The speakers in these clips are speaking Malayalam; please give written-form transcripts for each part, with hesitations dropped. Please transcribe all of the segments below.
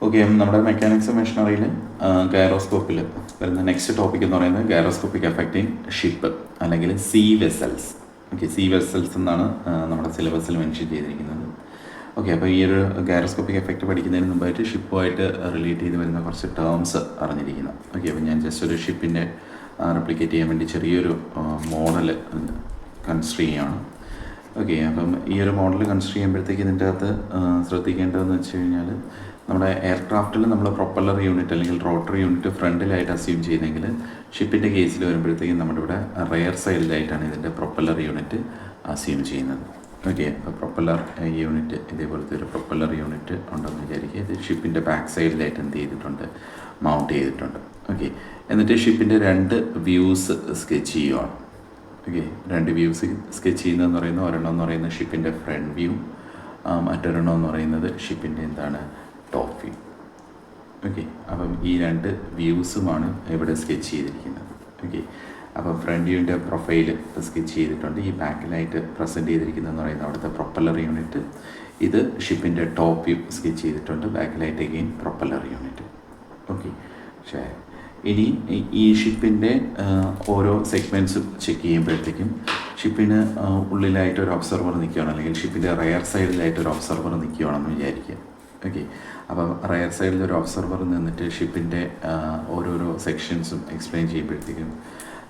ഓക്കെ, നമ്മുടെ മെക്കാനിക്സ് മെഷീനറിയിൽ ഗൈറോസ്കോപ്പിൽ വരുന്ന നെക്സ്റ്റ് ടോപ്പിക് എന്ന് പറയുന്നത് ഗൈറോസ്കോപ്പിക് എഫക്റ്റിംഗ് ഷിപ്പ് അല്ലെങ്കിൽ sea vessels. Okay, sea vessels എന്നാണ് നമ്മുടെ സിലബസിൽ മെൻഷൻ ചെയ്തിരിക്കുന്നത്. ഓക്കെ, അപ്പോൾ ഈ ഒരു ഗൈറോസ്കോപ്പിക് എഫക്റ്റ് പഠിക്കുന്നതിന് മുമ്പായിട്ട് ഷിപ്പുമായിട്ട് റിലേറ്റ് ചെയ്ത് വരുന്ന കുറച്ച് ടേംസ് അറിഞ്ഞിരിക്കണം. ഓക്കെ, അപ്പോൾ ഞാൻ ജസ്റ്റ് ഒരു ഷിപ്പിൻ്റെ റെപ്ലിക്കേറ്റ് ചെയ്യാൻ വേണ്ടി ചെറിയൊരു മോഡൽ കൺസിഡർ ചെയ്യുകയാണ്. ഓക്കെ, അപ്പം ഈ ഒരു മോഡൽ കൺസിഡർ ചെയ്യുമ്പോഴത്തേക്ക് ഇതിൻ്റെ അകത്ത് ശ്രദ്ധിക്കേണ്ടതെന്ന് വെച്ച് കഴിഞ്ഞാൽ, നമ്മുടെ എയർക്രാഫ്റ്റിൽ നമ്മൾ പ്രൊപ്പല്ലർ യൂണിറ്റ് അല്ലെങ്കിൽ റോട്ടറി യൂണിറ്റ് ഫ്രണ്ടിലായിട്ട് അസ്യൂം ചെയ്യുന്നെങ്കിൽ, ഷിപ്പിൻ്റെ കേസിൽ വരുമ്പോഴത്തേക്കും നമ്മുടെ ഇവിടെ റെയർ സൈഡിലായിട്ടാണ് ഇതിൻ്റെ പ്രൊപ്പല്ലർ യൂണിറ്റ് അസ്യൂം ചെയ്യുന്നത്. ഓക്കെ, അപ്പോൾ പ്രൊപ്പല്ലർ യൂണിറ്റ് ഇതേപോലത്തെ ഒരു പ്രൊപ്പല്ലർ യൂണിറ്റ് ഉണ്ടെന്ന് വിചാരിക്കുക. ഇത് ഷിപ്പിൻ്റെ ബാക്ക് സൈഡിലായിട്ട് എന്ത് ചെയ്തിട്ടുണ്ട്, മൗണ്ട് ചെയ്തിട്ടുണ്ട്. ഓക്കെ, എന്നിട്ട് ഷിപ്പിൻ്റെ രണ്ട് വ്യൂസ് സ്കെച്ച് ചെയ്യുകയാണ്. ഓക്കെ, രണ്ട് വ്യൂസ് സ്കെച്ച് ചെയ്യുന്നതെന്ന് പറയുന്നത്, ഒരെണ്ണം എന്ന് പറയുന്നത് ഷിപ്പിൻ്റെ ഫ്രണ്ട് വ്യൂ, മറ്റൊരെണ്ണം എന്ന് പറയുന്നത് ഷിപ്പിൻ്റെ എന്താണ്, ടോപ്പ് വ്യൂ. ഓക്കെ, അപ്പം ഈ രണ്ട് വ്യൂസുമാണ് ഇവിടെ സ്കെച്ച് ചെയ്തിരിക്കുന്നത്. ഓക്കെ, അപ്പം ഫ്രണ്ട് വ്യൂവിൻ്റെ പ്രൊഫൈൽ സ്കെച്ച് ചെയ്തിട്ടുണ്ട്. ഈ ബാക്കിലായിട്ട് പ്രസൻറ്റ് ചെയ്തിരിക്കുന്നതെന്ന് പറയുന്നത് അവിടുത്തെ പ്രൊപ്പല്ലർ യൂണിറ്റ്. ഇത് ഷിപ്പിൻ്റെ ടോപ്പ് വ്യൂ സ്കെച്ച് ചെയ്തിട്ടുണ്ട്, ബാക്കിലായിട്ട് അഗെയിൻ പ്രൊപ്പല്ലർ യൂണിറ്റ്. ഓക്കെ, ശരി. ഇനി ഈ ഷിപ്പിൻ്റെ ഓരോ സെഗ്മെൻറ്റ്സും ചെക്ക് ചെയ്യുമ്പോഴത്തേക്കും ഷിപ്പിന് ഉള്ളിലായിട്ട് ഒരു ഒബ്സർവർ നിൽക്കുകയാണ്, അല്ലെങ്കിൽ ഷിപ്പിൻ്റെ റയർ സൈഡിലായിട്ട് ഒരു ഒബ്സർവർ നിൽക്കുകയാണെന്ന് വിചാരിക്കുക. ഓക്കെ, അപ്പം റയർ സൈഡിൽ ഒരു ഒബ്സർവർ നിന്നിട്ട് ഷിപ്പിൻ്റെ ഓരോരോ സെക്ഷൻസും എക്സ്പ്ലെയിൻ ചെയ്യുമ്പോഴത്തേക്കും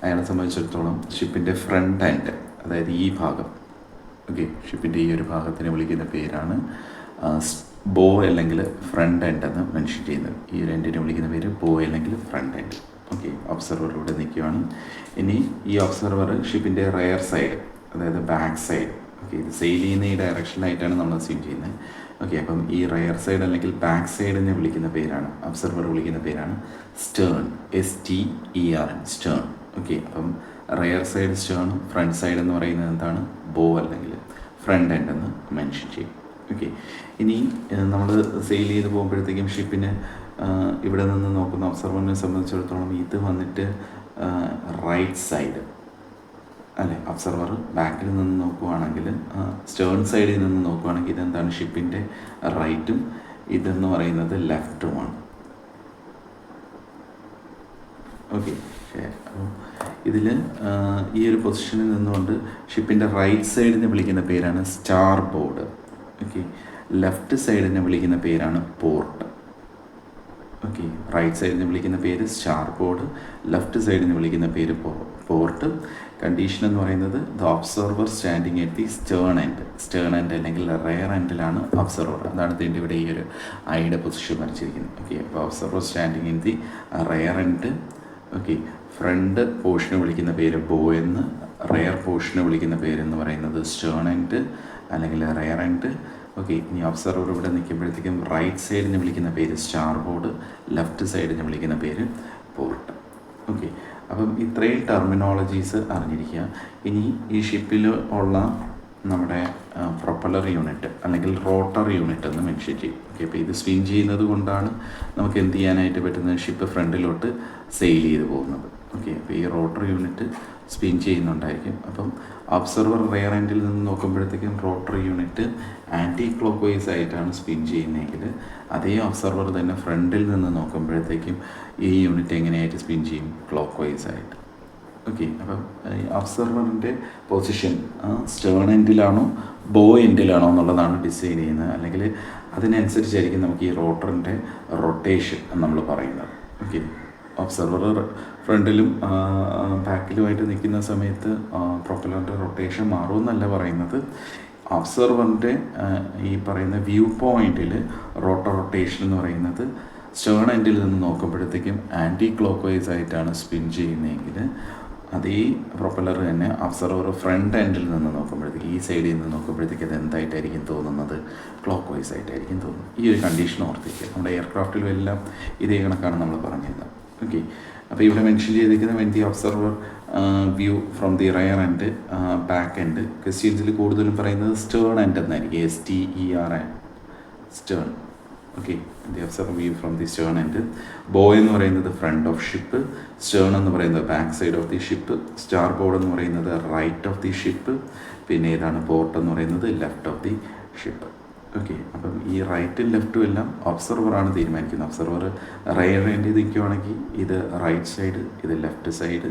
അയാളെ സംബന്ധിച്ചിടത്തോളം ഷിപ്പിൻ്റെ ഫ്രണ്ട് എൻഡ്, അതായത് ഈ ഭാഗം, ഓക്കെ, ഷിപ്പിൻ്റെ ഈ ഒരു ഭാഗത്തിനെ വിളിക്കുന്ന പേരാണ് ബോ അല്ലെങ്കിൽ ഫ്രണ്ട് എൻഡ് എന്ന് മെൻഷൻ ചെയ്യുന്നത്. ഈ ഒരു എൻഡിനെ വിളിക്കുന്ന പേര് ബോ അല്ലെങ്കിൽ ഫ്രണ്ട് എൻഡ്. ഓക്കെ, ഒബ്സർവർ ഇവിടെ നിൽക്കുകയാണ്. ഇനി ഈ ഒബ്സർവർ ഷിപ്പിൻ്റെ റയർ സൈഡ്, അതായത് ബാക്ക് സൈഡ്, ഓക്കെ, ഇത് സെയിൽ ചെയ്യുന്ന ഈ ഡയറക്ഷനിലായിട്ടാണ് നമ്മൾ അസ്യൂം ചെയ്യുന്നത്. ഓക്കെ, അപ്പം ഈ റയർ സൈഡ് അല്ലെങ്കിൽ ബാക്ക് സൈഡിനെ വിളിക്കുന്ന പേരാണ്, ഒബ്സർവർ വിളിക്കുന്ന പേരാണ് സ്റ്റേൺ, STERN, സ്റ്റേൺ. ഓക്കെ, അപ്പം rare side Stern, front side എന്ന് പറയുന്നത് എന്താണ്, ബോ അല്ലെങ്കിൽ ഫ്രണ്ട് എൻഡ് എന്ന് മെൻഷൻ ചെയ്യും. ഓക്കെ, ഇനി നമ്മൾ സെയിൽ ചെയ്ത് പോകുമ്പോഴത്തേക്കും ഷിപ്പിന് ഇവിടെ നിന്ന് നോക്കുന്ന ഒബ്സർവറിനെ സംബന്ധിച്ചിടത്തോളം ഇത് വന്നിട്ട് റൈറ്റ് സൈഡ് അല്ലേ, ഒബ്സർവർ ബാക്കിൽ നിന്ന് നോക്കുകയാണെങ്കിൽ, സ്റ്റേൺ സൈഡിൽ നിന്ന് നോക്കുകയാണെങ്കിൽ ഇതെന്താണ്, ഷിപ്പിൻ്റെ റൈറ്റും ഇതെന്ന് പറയുന്നത് ലെഫ്റ്റുമാണ്. ഓക്കെ, ശരി. അപ്പോൾ ഇതിൽ ഈ ഒരു പൊസിഷനിൽ നിന്നുകൊണ്ട് ഷിപ്പിൻ്റെ റൈറ്റ് സൈഡിനെ വിളിക്കുന്ന പേരാണ് സ്റ്റാർ ബോർഡ്. ഓക്കെ, ലെഫ്റ്റ് സൈഡിനെ വിളിക്കുന്ന പേരാണ് പോർട്ട്. ഓക്കെ, റൈറ്റ് സൈഡിനെ വിളിക്കുന്ന പേര് സ്റ്റാർ ബോർഡ്, ലെഫ്റ്റ് സൈഡിനെ വിളിക്കുന്ന പേര് പോർട്ട്. കണ്ടീഷൻ എന്ന് പറയുന്നത് the observer standing at the stern end അല്ലെങ്കിൽ റെയർ എൻഡിലാണ് ഒബ്സർവർ. അതാണ് ഇതിൻ്റെ ഇവിടെ ഈ ഒരു ഐയുടെ പൊസിഷൻ വരച്ചിരിക്കുന്നത്. ഓക്കെ, അപ്പോൾ observer standing in the rear end. Okay, front പോർഷനെ വിളിക്കുന്ന പേര് ബോ എന്ന്, റെയർ പോർഷനെ വിളിക്കുന്ന പേരെന്ന് പറയുന്നത് സ്റ്റേൺ എൻഡ് അല്ലെങ്കിൽ റെയർ എൻഡ്. ഓക്കെ, ഇനി ഒബ്സർവർ ഇവിടെ നിൽക്കുമ്പോഴത്തേക്കും റൈറ്റ് സൈഡിനെ വിളിക്കുന്ന പേര് സ്റ്റാർ ബോർഡ്, ലെഫ്റ്റ് സൈഡിനെ വിളിക്കുന്ന പേര് പോർട്ട്. ഓക്കെ, അപ്പം ഇത്രയും ടെർമിനോളജീസ് അറിഞ്ഞിരിക്കുക. ഇനി ഈ ഷിപ്പിൽ ഉള്ള നമ്മുടെ പ്രൊപ്പല്ലർ യൂണിറ്റ് അല്ലെങ്കിൽ റോട്ടർ യൂണിറ്റ് എന്ന് മെൻഷൻ ചെയ്യും. ഓക്കെ, അപ്പോൾ ഇത് സ്വിം ചെയ്യുന്നത് കൊണ്ടാണ് നമുക്ക് എന്ത് ചെയ്യാനായിട്ട് പറ്റുന്നത്, ഷിപ്പ് ഫ്രണ്ടിലോട്ട് സെയിൽ ചെയ്ത് പോകുന്നത്. ഓക്കെ, അപ്പോൾ ഈ റോട്ടർ യൂണിറ്റ് സ്പിൻ ചെയ്യുന്നുണ്ടായിരിക്കും. അപ്പം ഒബ്സർവർ റെയർ എൻഡിൽ നിന്ന് നോക്കുമ്പോഴത്തേക്കും rotor unit anticlockwise ആയിട്ടാണ് സ്പിൻ ചെയ്യുന്നതെങ്കിൽ, അതേ ഒബ്സർവർ തന്നെ ഫ്രണ്ടിൽ നിന്ന് നോക്കുമ്പോഴത്തേക്കും ഈ യൂണിറ്റ് എങ്ങനെയായിട്ട് സ്പിൻ ചെയ്യും, ക്ലോക്ക് വൈസ് ആയിട്ട്. ഓക്കെ, അപ്പം ഒബ്സർവറിൻ്റെ പൊസിഷൻ സ്റ്റേൺ എൻഡിലാണോ ബോ എൻഡിലാണോ എന്നുള്ളതാണ് ഡിസൈഡ് ചെയ്യുന്നത്, അല്ലെങ്കിൽ അതിനനുസരിച്ചായിരിക്കും നമുക്ക് ഈ റോട്ടറിൻ്റെ റൊട്ടേഷൻ നമ്മൾ പറയുന്നത്. ഓക്കെ, ഒബ്സർവർ ഫ്രണ്ടിലും ബാക്കിലുമായിട്ട് നിൽക്കുന്ന സമയത്ത് പ്രൊപ്പല്ലറിൻ്റെ റൊട്ടേഷൻ മാറുമെന്നല്ല പറയുന്നത്, ഒബ്സർവറിൻ്റെ ഈ പറയുന്ന വ്യൂ പോയിന്റിൽ റോട്ടർ റൊട്ടേഷൻ എന്ന് പറയുന്നത് സ്റ്റേൺ എൻഡിൽ നിന്ന് നോക്കുമ്പോഴത്തേക്കും ആൻറ്റി ക്ലോക്ക് വൈസ് ആയിട്ടാണ് സ്പിൻ ചെയ്യുന്നതെങ്കിൽ, അതേ പ്രൊപ്പല്ലർ തന്നെ ഒബ്സർവർ ഫ്രണ്ട് എൻഡിൽ നിന്ന് നോക്കുമ്പോഴത്തേക്ക്, ഈ സൈഡിൽ നിന്ന് നോക്കുമ്പോഴത്തേക്ക് അത് എന്തായിട്ടായിരിക്കും തോന്നുന്നത്, ക്ലോക്ക് വൈസ് ആയിട്ടായിരിക്കും തോന്നുന്നത്. ഈ ഒരു കണ്ടീഷൻ ഓർത്തിരിക്കുക. നമ്മുടെ എയർക്രാഫ്റ്റിലും എല്ലാം ഇതേ കണക്കാണ് നമ്മൾ പറഞ്ഞിരുന്നത്. ഓക്കെ, അപ്പോൾ ഇവിടെ മെൻഷൻ ചെയ്തിരിക്കുന്ന when the observer view from the rear end back end, ക്വസ്റ്റ്യൻസിൽ കൂടുതലും പറയുന്നത് സ്റ്റേൺ എൻഡ് എന്നായിരിക്കും, STERN, stern. Okay, the observer view from the stern end. Bow എന്ന് പറയുന്നത് ഫ്രണ്ട് ഓഫ് ഷിപ്പ്, സ്റ്റേൺ എന്ന് പറയുന്നത് back side of the ship, starboard എന്ന് പറയുന്നത് റൈറ്റ് ഓഫ് ദി ഷിപ്പ്, പിന്നെ ഏതാണ് പോർട്ട് എന്ന് പറയുന്നത് left of the ship. Okay, അപ്പം ഈ റൈറ്റും ലെഫ്റ്റും എല്ലാം ഒബ്സർവറാണ് തീരുമാനിക്കുന്നത്. ഒബ്സർവർ റെയർ എൻഡിൽ നിൽക്കുവാണെങ്കിൽ ഇത് റൈറ്റ് സൈഡ്, ഇത് ലെഫ്റ്റ് സൈഡ്.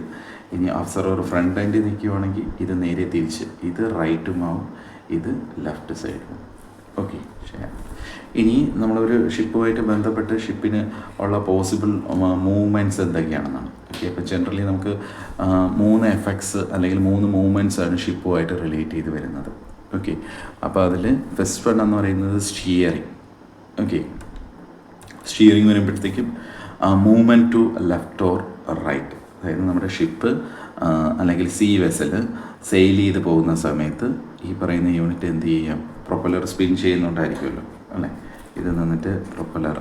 ഇനി ഒബ്സർവർ ഫ്രണ്ട് എൻഡിൽ നിൽക്കുവാണെങ്കിൽ ഇത് നേരെ തിരിച്ച്, ഇത് റൈറ്റും ആവും, ഇത് ലെഫ്റ്റ് സൈഡും. ഓക്കെ, ശരി. ഇനി നമ്മളൊരു ഷിപ്പുമായിട്ട് ബന്ധപ്പെട്ട് ഷിപ്പിന് ഉള്ള പോസിബിൾ മൂവ്മെൻറ്റ്സ് എന്തൊക്കെയാണെന്നാണ്. ഓക്കെ, അപ്പോൾ ജനറലി നമുക്ക് 3 എഫക്ട്സ് അല്ലെങ്കിൽ 3 മൂവ്മെൻറ്റ്സാണ് ഷിപ്പുമായിട്ട് റിലേറ്റ് ചെയ്ത് വരുന്നത്. ഓക്കെ, അപ്പോൾ അതിൽ ഫസ്റ്റ് വൺ എന്ന് പറയുന്നത് സ്റ്റിയറിങ്. ഓക്കെ, സ്റ്റിയറിങ് വരുമ്പോഴത്തേക്കും movement to left or right. അതായത് നമ്മുടെ ഷിപ്പ് അല്ലെങ്കിൽ സീ വെസൽ സെയിൽ ചെയ്ത് പോകുന്ന സമയത്ത് ഈ പറയുന്ന യൂണിറ്റ് എന്ത് ചെയ്യാം, പ്രൊപ്പല്ലർ സ്പിൻ ചെയ്യുന്നുണ്ടായിരിക്കുമല്ലോ അല്ലേ. ഇത് നിന്നിട്ട് പ്രൊപ്പല്ലർ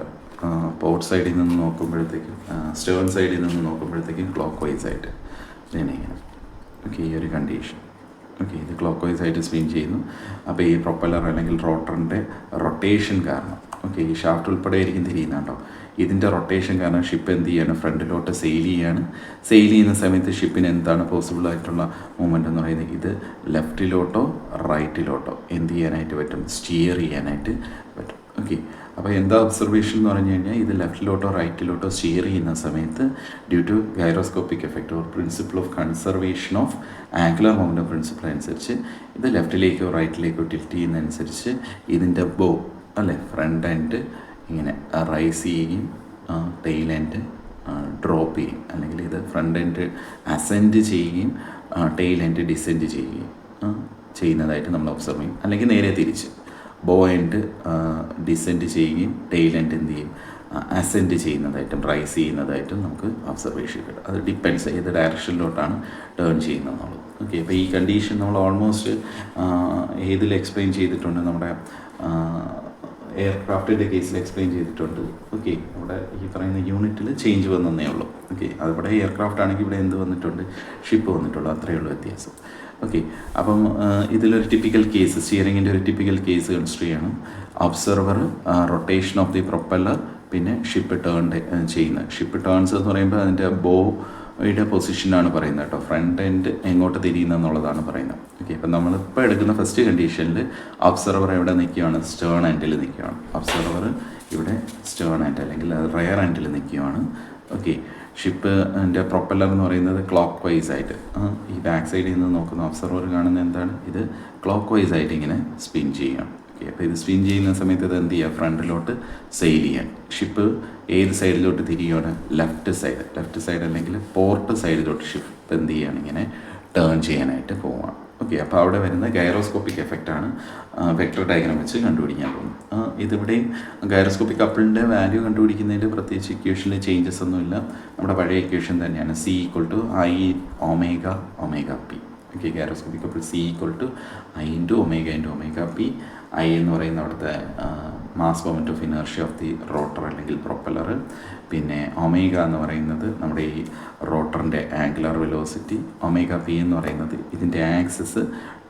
പോർട്ട് സൈഡിൽ നിന്ന് നോക്കുമ്പോഴത്തേക്കും സ്റ്റേൺ സൈഡിൽ നിന്ന് നോക്കുമ്പോഴത്തേക്കും ക്ലോക്ക് വൈസ് ആയിട്ട് ഇങ്ങനെ. ഓക്കെ, ഈ ഒരു കണ്ടീഷൻ. ഓക്കെ, ഇത് ക്ലോക്ക് വൈസ് ആയിട്ട് സ്പിൻ ചെയ്യുന്നു. അപ്പോൾ ഈ പ്രൊപ്പല്ലർ അല്ലെങ്കിൽ റോട്ടറിൻ്റെ റൊട്ടേഷൻ കാരണം, ഓക്കെ, ഈ ഷാഫ്റ്റ് ഉൾപ്പെടെ ആയിരിക്കും തിരിയുന്നുണ്ടോ, ഇതിൻ്റെ റൊട്ടേഷൻ കാരണം ഷിപ്പ് എന്ത് ചെയ്യാണ്, ഫ്രണ്ടിലോട്ട് സെയിൽ ചെയ്യാണ്. സെയിൽ ചെയ്യുന്ന സമയത്ത് ഷിപ്പിന് എന്താണ് പോസിബിൾ ആയിട്ടുള്ള മൂവ്മെൻ്റ് എന്ന് പറയുന്നത്, ഇത് ലെഫ്റ്റിലോട്ടോ റൈറ്റിലോട്ടോ എന്ത് ചെയ്യാനായിട്ട് പറ്റും, സ്റ്റിയർ ചെയ്യാനായിട്ട് പറ്റും. ഓക്കെ, അപ്പോൾ എന്താ ഒബ്സർവേഷൻ എന്ന് പറഞ്ഞു കഴിഞ്ഞാൽ ഇത് ലെഫ്റ്റിലോട്ടോ റൈറ്റിലോട്ടോ സ്റ്റിയർ ചെയ്യുന്ന സമയത്ത് due to gyroscopic effect or principle of conservation of angular momentum principle അനുസരിച്ച് ഇത് ലെഫ്റ്റിലേക്കോ റൈറ്റിലേക്കോ ടിൽറ്റ് ചെയ്യുന്നതനുസരിച്ച് ഇതിൻ്റെ ബോ അല്ലേ, ഫ്രണ്ട് എൻഡ് ഇങ്ങനെ റൈസ് ചെയ്യുകയും ടെയിൽ എൻഡ് ഡ്രോപ്പ് ചെയ്യും, അല്ലെങ്കിൽ ഇത് ഫ്രണ്ട് എൻഡ് അസെൻഡ് ചെയ്യുകയും ടെയിൽ എൻഡ് ഡിസെൻഡ് ചെയ്യുകയും ചെയ്യുന്നതായിട്ട് നമ്മൾ ഒബ്സർവ് ചെയ്യും. അല്ലെങ്കിൽ നേരെ തിരിച്ച് ബോ എൻഡ് ഡിസെൻഡ് ചെയ്യുകയും ടെയിൽ എൻഡ് എന്ത് ചെയ്യും, അസെൻഡ് ചെയ്യുന്നതായിട്ടും റൈസ് ചെയ്യുന്നതായിട്ടും നമുക്ക് ഒബ്സർവേഷൻ കിട്ടും. അത് ഡിപ്പെൻഡ്സ് ഏത് ഡയറക്ഷനിലോട്ടാണ് ടേൺ ചെയ്യുന്നതെന്നുള്ളത്. ഓക്കെ, അപ്പോൾ ഈ കണ്ടീഷൻ നമ്മൾ ഓൾമോസ്റ്റ് ഏതിൽ എക്സ്പ്ലെയിൻ ചെയ്തിട്ടുണ്ട്, നമ്മുടെ എയർക്രാഫ്റ്റിൻ്റെ കേസിൽ എക്സ്പ്ലെയിൻ ചെയ്തിട്ടുണ്ട്. ഓക്കെ, അവിടെ ഈ പറയുന്ന യൂണിറ്റിൽ ചേഞ്ച് വന്നതേ ഉള്ളൂ. ഓക്കെ, അതിവിടെ എയർക്രാഫ്റ്റ് ആണെങ്കിൽ ഇവിടെ എന്ത് വന്നിട്ടുണ്ട്, ഷിപ്പ് വന്നിട്ടുള്ളൂ, അത്രയേ ഉള്ളൂ വ്യത്യാസം. ഓക്കെ, അപ്പം ഇതിലൊരു ടിപ്പിക്കൽ കേസ്, സ്റ്റിയറിങ്ങിൻ്റെ ഒരു ടിപ്പിക്കൽ കേസ് കൺസിഡർ ചെയ്യണം. Observer, rotation of the propeller, പിന്നെ ഷിപ്പ് ടേൺ ചെയ്യുന്നത്. ഷിപ്പ് ടേൺസ് എന്ന് പറയുമ്പോൾ അതിൻ്റെ ബോയുടെ പൊസിഷനാണ് പറയുന്നത് കേട്ടോ, ഫ്രണ്ട് എൻഡ് എങ്ങോട്ട് തിരിയുന്നതെന്നുള്ളതാണ് പറയുന്നത്. ഓക്കെ, അപ്പം നമ്മളിപ്പോൾ എടുക്കുന്ന ഫസ്റ്റ് കണ്ടീഷനിൽ ഒബ്സർവർ എവിടെ നിൽക്കുകയാണ്, സ്റ്റേൺ എൻഡിൽ നിൽക്കുകയാണ്. ഒബ്സർവർ ഇവിടെ സ്റ്റേൺ എൻഡ് അല്ലെങ്കിൽ റയർ എൻഡിൽ നിൽക്കുകയാണ്. ഓക്കെ, ഷിപ്പിൻ്റെ പ്രൊപ്പല്ലർ എന്ന് പറയുന്നത് ക്ലോക്ക് വൈസ് ആയിട്ട് ഈ ബാക്ക് സൈഡിൽ നിന്ന് നോക്കുന്ന ഒബ്സർവർ കാണുന്ന എന്താണ്, ഇത് ക്ലോക്ക് വൈസ് ആയിട്ട് ഇങ്ങനെ സ്പിൻ ചെയ്യുകയാണ്. ഓക്കെ, അപ്പോൾ ഇത് സ്പിൻ ചെയ്യുന്ന സമയത്ത് ഇത് എന്ത് ചെയ്യുക, ഫ്രണ്ടിലോട്ട് സെയിൽ ചെയ്യാൻ. ഷിപ്പ് ഏത് സൈഡിലോട്ട് തിരിയുകയാണ്, ലെഫ്റ്റ് സൈഡ് അല്ലെങ്കിൽ പോർട്ട് സൈഡിലോട്ട് ഷിപ്പ് എന്ത് ചെയ്യുകയാണ്, ഇങ്ങനെ ടേൺ ചെയ്യാനായിട്ട് പോവുകയാണ്. ഓക്കെ, അപ്പോൾ അവിടെ വരുന്ന ഗൈറോസ്കോപ്പിക് എഫക്റ്റാണ് വെക്ടർ ഡയഗ്രാം വെച്ച് കണ്ടുപിടിക്കാൻ പോകുന്നത്. ഇതിവിടെയും ഗൈറോസ്കോപ്പിക് കപ്പിളിൻ്റെ വാല്യൂ കണ്ടുപിടിക്കുന്നതിൽ പ്രത്യേകിച്ച് ഇക്വേഷനിൽ ചേഞ്ചസ് ഒന്നുമില്ല, നമ്മുടെ പഴയ ഇക്വേഷൻ തന്നെയാണ്. C = I ω P. Okay, gyroscopic couple C = I × ω P. I എന്ന് പറയുന്ന അവിടുത്തെ mass moment of inertia of the rotor അല്ലെങ്കിൽ പ്രൊപ്പല്ലർ, പിന്നെ ഒമേഗ എന്ന് പറയുന്നത് നമ്മുടെ ഈ റോട്ടറിൻ്റെ ആംഗുലർ വെലോസിറ്റി, ω P എന്ന് പറയുന്നത് ഇതിൻ്റെ ആക്സിസ്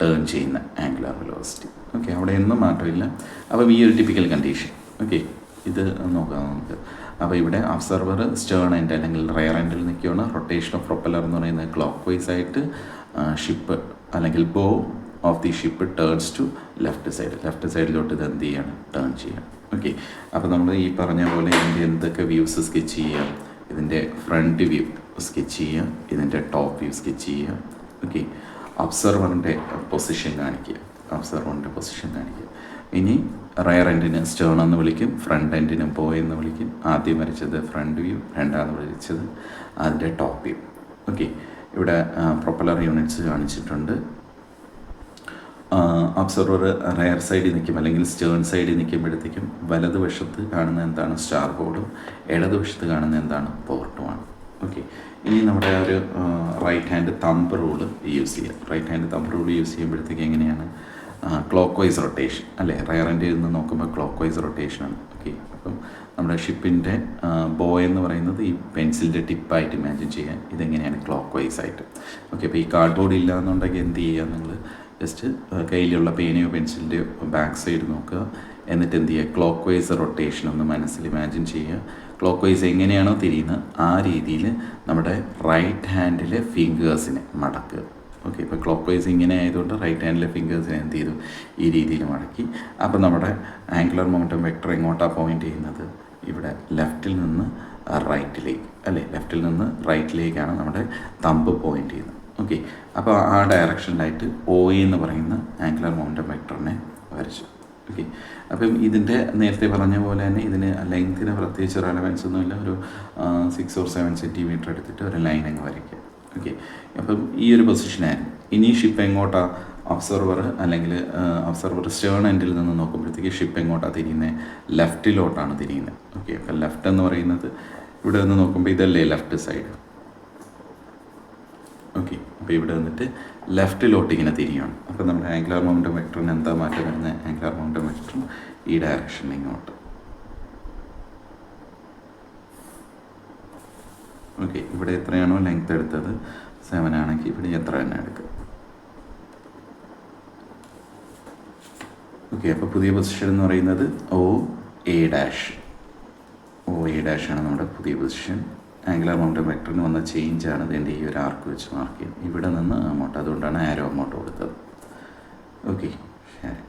ടേൺ ചെയ്യുന്ന ആംഗുലർ വെലോസിറ്റി. ഓക്കെ, അവിടെ ഒന്നും മാറ്റമില്ല. അപ്പോൾ ഈ ഒരു ടിപ്പിക്കൽ കണ്ടീഷൻ. ഓക്കെ, ഇത് നോക്കാം നമുക്ക്. അപ്പോൾ ഇവിടെ ഒബ്സർവർ സ്റ്റേൺ എൻഡ് അല്ലെങ്കിൽ റയർ എൻഡിൽ നിൽക്കുകയാണ്. റൊട്ടേഷൻ ഓഫ് പ്രൊപ്പല്ലർ എന്ന് പറയുന്നത് ക്ലോക്ക് വൈസ് ആയിട്ട് ഷിപ്പ് അല്ലെങ്കിൽ bow of the ship turns to left സൈഡിലോട്ട് ഇത് എന്ത് ചെയ്യാണ്, ടേൺ ചെയ്യാം. ഓക്കെ, അപ്പോൾ നമ്മൾ ഈ പറഞ്ഞ പോലെ ഇതിൻ്റെ എന്തൊക്കെ വ്യൂസ് സ്കെച്ച് ചെയ്യാം, ഇതിൻ്റെ ഫ്രണ്ട് വ്യൂ സ്കെച്ച് ചെയ്യാം, ഇതിൻ്റെ ടോപ്പ് വ്യൂ സ്കെച്ച് ചെയ്യാം. ഓക്കെ, ഒബ്സർവറിൻ്റെ പൊസിഷൻ കാണിക്കുക. ഇനി റയർ എൻഡിന് സ്റ്റേൺ എന്ന് വിളിക്കും, ഫ്രണ്ട് എൻഡിന് ബോ എന്ന് വിളിക്കും. ആദ്യം വരച്ചത് ഫ്രണ്ട് വ്യൂ, രണ്ടാമത് വരച്ചത് അതിൻ്റെ ടോപ്പ് വ്യൂ. ഓക്കെ, ഇവിടെ പ്രൊപ്പല്ലർ യൂണിറ്റ്സ് കാണിച്ചിട്ടുണ്ട്. ഒബ്സർവർ റയർ സൈഡിൽ നിൽക്കും അല്ലെങ്കിൽ സ്റ്റേൺ സൈഡിൽ നിൽക്കുമ്പോഴത്തേക്കും വലതുവശത്ത് കാണുന്ന എന്താണ്, സ്റ്റാർ ബോർഡും ഇടതുവശത്ത് കാണുന്ന എന്താണ്, പോർട്ടുമാണ്. ഓക്കെ, ഇനി നമ്മുടെ ഒരു right hand thumb rule use ചെയ്യുമ്പോഴത്തേക്ക് എങ്ങനെയാണ്, ക്ലോക്ക് വൈസ് റൊട്ടേഷൻ അല്ലേ, റയർ എൻഡിൽ നിന്ന് നോക്കുമ്പോൾ ക്ലോക്ക് വൈസ് റൊട്ടേഷനാണ്. ഓക്കെ, അപ്പം നമ്മുടെ ഷിപ്പിൻ്റെ ബോ എന്ന് പറയുന്നത് ഈ പെൻസിലിൻ്റെ ടിപ്പായിട്ട് ഇമാജിൻ ചെയ്യാൻ, ഇതെങ്ങനെയാണ് ക്ലോക്ക് വൈസ് ആയിട്ട്. ഓക്കെ, അപ്പോൾ ഈ കാർഡ്ബോർഡ് ഇല്ല എന്നുണ്ടെങ്കിൽ എന്ത് ചെയ്യുക, നിങ്ങൾ ജസ്റ്റ് കയ്യിലുള്ള പേനയോ പെൻസിലിൻ്റെയോ ബാക്ക് സൈഡ് നോക്കുക, എന്നിട്ട് എന്ത് ചെയ്യുക, ക്ലോക്ക് വൈസ് റൊട്ടേഷൻ ഒന്ന് മനസ്സിൽ ഇമാജിൻ ചെയ്യുക. ക്ലോക്ക് വൈസ് എങ്ങനെയാണോ തിരിയുന്നത് ആ രീതിയിൽ നമ്മുടെ റൈറ്റ് ഹാൻഡിലെ ഫിംഗേഴ്സിനെ മടക്കുക. ഓക്കെ, ഇപ്പോൾ ക്ലോക്ക് വൈസ് ഇങ്ങനെ ആയതുകൊണ്ട് റൈറ്റ് ഹാൻഡിലെ ഫിംഗേഴ്സിനെ എന്ത് ചെയ്തു, ഈ രീതിയിൽ മടക്കി. അപ്പോൾ നമ്മുടെ ആംഗുലർ മൊമെൻറ്റം വെക്ടർ എങ്ങോട്ടാണ് പോയിൻ്റ് ചെയ്യുന്നത്, ഇവിടെ ലെഫ്റ്റിൽ നിന്ന് റൈറ്റിലേക്ക് അല്ലേ, ലെഫ്റ്റിൽ നിന്ന് റൈറ്റിലേക്കാണ് നമ്മുടെ തമ്പ് പോയിൻ്റ് ചെയ്യുന്നത്. ഓക്കെ, അപ്പോൾ ആ ഡയറക്ഷനിലായിട്ട് ഒ എന്ന് പറയുന്ന ആംഗുലർ മൊമെൻറ്റം വെക്ടറിനെ വരച്ചു. ഓക്കെ, അപ്പം ഇതിൻ്റെ നേരത്തെ പറഞ്ഞ പോലെ തന്നെ ഇതിന് ലെങ്ത്തിന് പ്രത്യേകിച്ച് റെലവൻസ് ഒന്നുമില്ല. ഒരു 6 or 7 സെൻറ്റിമീറ്റർ എടുത്തിട്ട് ഒരു ലൈൻ അങ്ങ് വരയ്ക്കുക. ഓക്കെ, അപ്പം ഈ ഒരു പൊസിഷനായിരുന്നു. ഇനി ഷിപ്പ് എങ്ങോട്ടാണ്, ഒബ്സർവർ അല്ലെങ്കിൽ ഒബ്സർവർ സ്റ്റേൺ എൻഡിൽ നിന്ന് നോക്കുമ്പോഴത്തേക്ക് ഷിപ്പ് എങ്ങോട്ടാണ് തിരിയുന്നത്, ലെഫ്റ്റിലോട്ടാണ് തിരിയുന്നത്. ഓക്കെ, അപ്പം ലെഫ്റ്റ് എന്ന് പറയുന്നത് ഇവിടെ നിന്ന് നോക്കുമ്പോൾ ഇതല്ലേ ലെഫ്റ്റ് സൈഡ്. ഓക്കെ, അപ്പോൾ ഇവിടെ വന്നിട്ട് ലെഫ്റ്റിലോട്ട് ഇങ്ങനെ തിരിയാണ്. അപ്പോൾ നമ്മുടെ ആംഗുലർ മൊമെൻറ്റം വെക്ടറിന് എന്താ മാറ്റം വരുന്നത്, ആംഗുലർ മൊമെൻറ്റം വെക്ടർ ഈ ഡയറക്ഷനിൽ ഇങ്ങോട്ട്. ഓക്കെ, ഇവിടെ എത്രയാണോ ലെങ്ത് എടുത്തത് 7 ആണെങ്കിൽ ഇവിടെ എത്ര തന്നെ എടുക്കുക. ഓക്കെ, അപ്പോൾ പുതിയ പൊസിഷൻ എന്ന് പറയുന്നത് OA ആണ് നമ്മുടെ പുതിയ പൊസിഷൻ. ആംഗുലർ മൊമെൻറ്റം വെക്ടറിന് വന്ന ചേഞ്ചാണ് ഇതിൻ്റെ ഈ ഒരു ആർക്ക് വെച്ച് മാർക്ക് ചെയ്യുന്നത്, ഇവിടെ നിന്ന് അങ്ങോട്ട്. അതുകൊണ്ടാണ് ആരോ അങ്ങോട്ട് കൊടുത്തത്. ഓക്കെ, ശരി.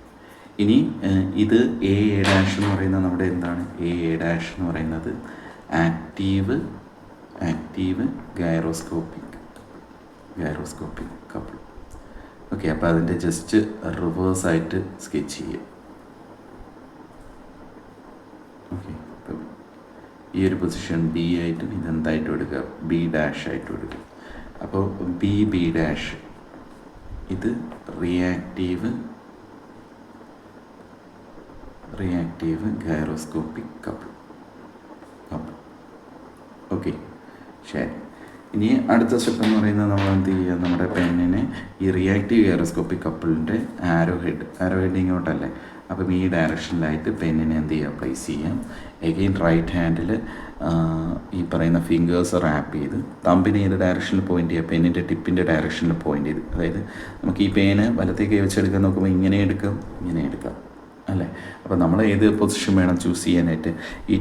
ഇനി ഇത് AA' എന്ന് പറയുന്നത് നമ്മുടെ എന്താണ്, AA' എന്ന് പറയുന്നത് ആക്റ്റീവ് ഗൈറോസ്കോപ്പിക് കപ്പിൾ. ഓക്കെ, അപ്പോൾ അതിൻ്റെ ജസ്റ്റ് റിവേഴ്സായിട്ട് സ്കെച്ച് ചെയ്യുക. ഓക്കെ, അപ്പം ഈ ഒരു പൊസിഷൻ B ആയിട്ടും ഇതെന്തായിട്ടും എടുക്കുക, B' ആയിട്ടും എടുക്കുക. അപ്പോൾ B ഇത് റിയാക്റ്റീവ് ഗൈറോസ്കോപ്പിക് കപ്പിൾ. ഓക്കെ, ശരി. ഇനി അടുത്ത സ്റ്റെപ്പ് എന്ന് പറയുന്നത് നമ്മൾ എന്ത് ചെയ്യുക, നമ്മുടെ പെന്നിനെ ഈ റിയാക്റ്റീവ് ഗൈറോസ്കോപ്പിക് കപ്പിളിൻ്റെ ആരോ ഹെഡ് ഇങ്ങോട്ടല്ലേ, അപ്പം ഈ ഡയറക്ഷനിലായിട്ട് പെന്നിനെ എന്ത് ചെയ്യുക, പ്ലേസ് ചെയ്യാം. എഗെയിൻ റൈറ്റ് ഹാൻഡിൽ ഈ പറയുന്ന ഫിംഗേഴ്സ് റാപ്പ് ചെയ്ത് തമ്പിനെ ഏത് ഡയറക്ഷനിൽ പോയിൻ്റ് ചെയ്യുക, പെന്നിൻ്റെ ടിപ്പിൻ്റെ ഡയറക്ഷനിൽ പോയിൻ്റ് ചെയ്ത്. അതായത് നമുക്ക് ഈ പേന് വലത്തേക്ക് വെച്ചെടുക്കാൻ നോക്കുമ്പോൾ ഇങ്ങനെ എടുക്കാം അല്ലേ. അപ്പോൾ നമ്മൾ ഏത് പൊസിഷൻ വേണം ചൂസ് ചെയ്യാനായിട്ട്, ഈ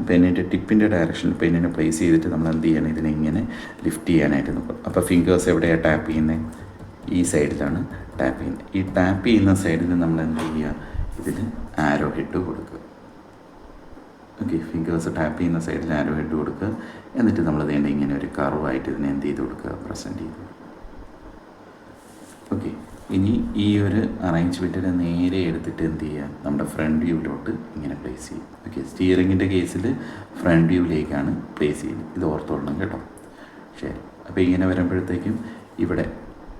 പെന്നിൻ്റെ ടിപ്പിൻ്റെ ഡയറക്ഷനിൽ പെന്നിനെ പ്ലേസ് ചെയ്തിട്ട് നമ്മൾ എന്ത് ചെയ്യണം, ഇതിനെ ഇങ്ങനെ ലിഫ്റ്റ് ചെയ്യാനായിട്ട് നോക്കും. അപ്പോൾ ഫിംഗേഴ്സ് എവിടെയാണ് ടാപ്പ് ചെയ്യുന്നത്, ഈ സൈഡിലാണ് ടാപ്പ് ചെയ്യുന്നത്. ഈ ടാപ്പ് ചെയ്യുന്ന സൈഡിൽ നമ്മൾ എന്ത് ചെയ്യുക, ഇതിന് ആരോ ഹെഡ് കൊടുക്കുക. ഓക്കെ, ഫിംഗേഴ്സ് ടാപ്പ് ചെയ്യുന്ന സൈഡിൽ ആരോ ഹെഡ് കൊടുക്കുക. എന്നിട്ട് നമ്മൾ ഇതിൻ്റെ ഇങ്ങനെ ഒരു കർവായിട്ട് ഇതിനെ എന്ത് ചെയ്ത് കൊടുക്കുക, പ്രസൻറ്റ് ചെയ്ത്. ഓക്കെ, ഇനി ഈ ഒരു അറേഞ്ച്മെൻറ്റിനെ നേരെ എടുത്തിട്ട് എന്ത് ചെയ്യുക, നമ്മുടെ ഫ്രണ്ട് വ്യൂവിലോട്ട് ഇങ്ങനെ പ്ലേസ് ചെയ്യും. ഓക്കെ, സ്റ്റിയറിങ്ങിൻ്റെ കേസിൽ ഫ്രണ്ട് വ്യൂവിലേക്കാണ് പ്ലേസ് ചെയ്യുന്നത്, ഇത് ഓർത്തോളണം കേട്ടോ. ശരി, അപ്പോൾ ഇങ്ങനെ വരുമ്പോഴത്തേക്കും ഇവിടെ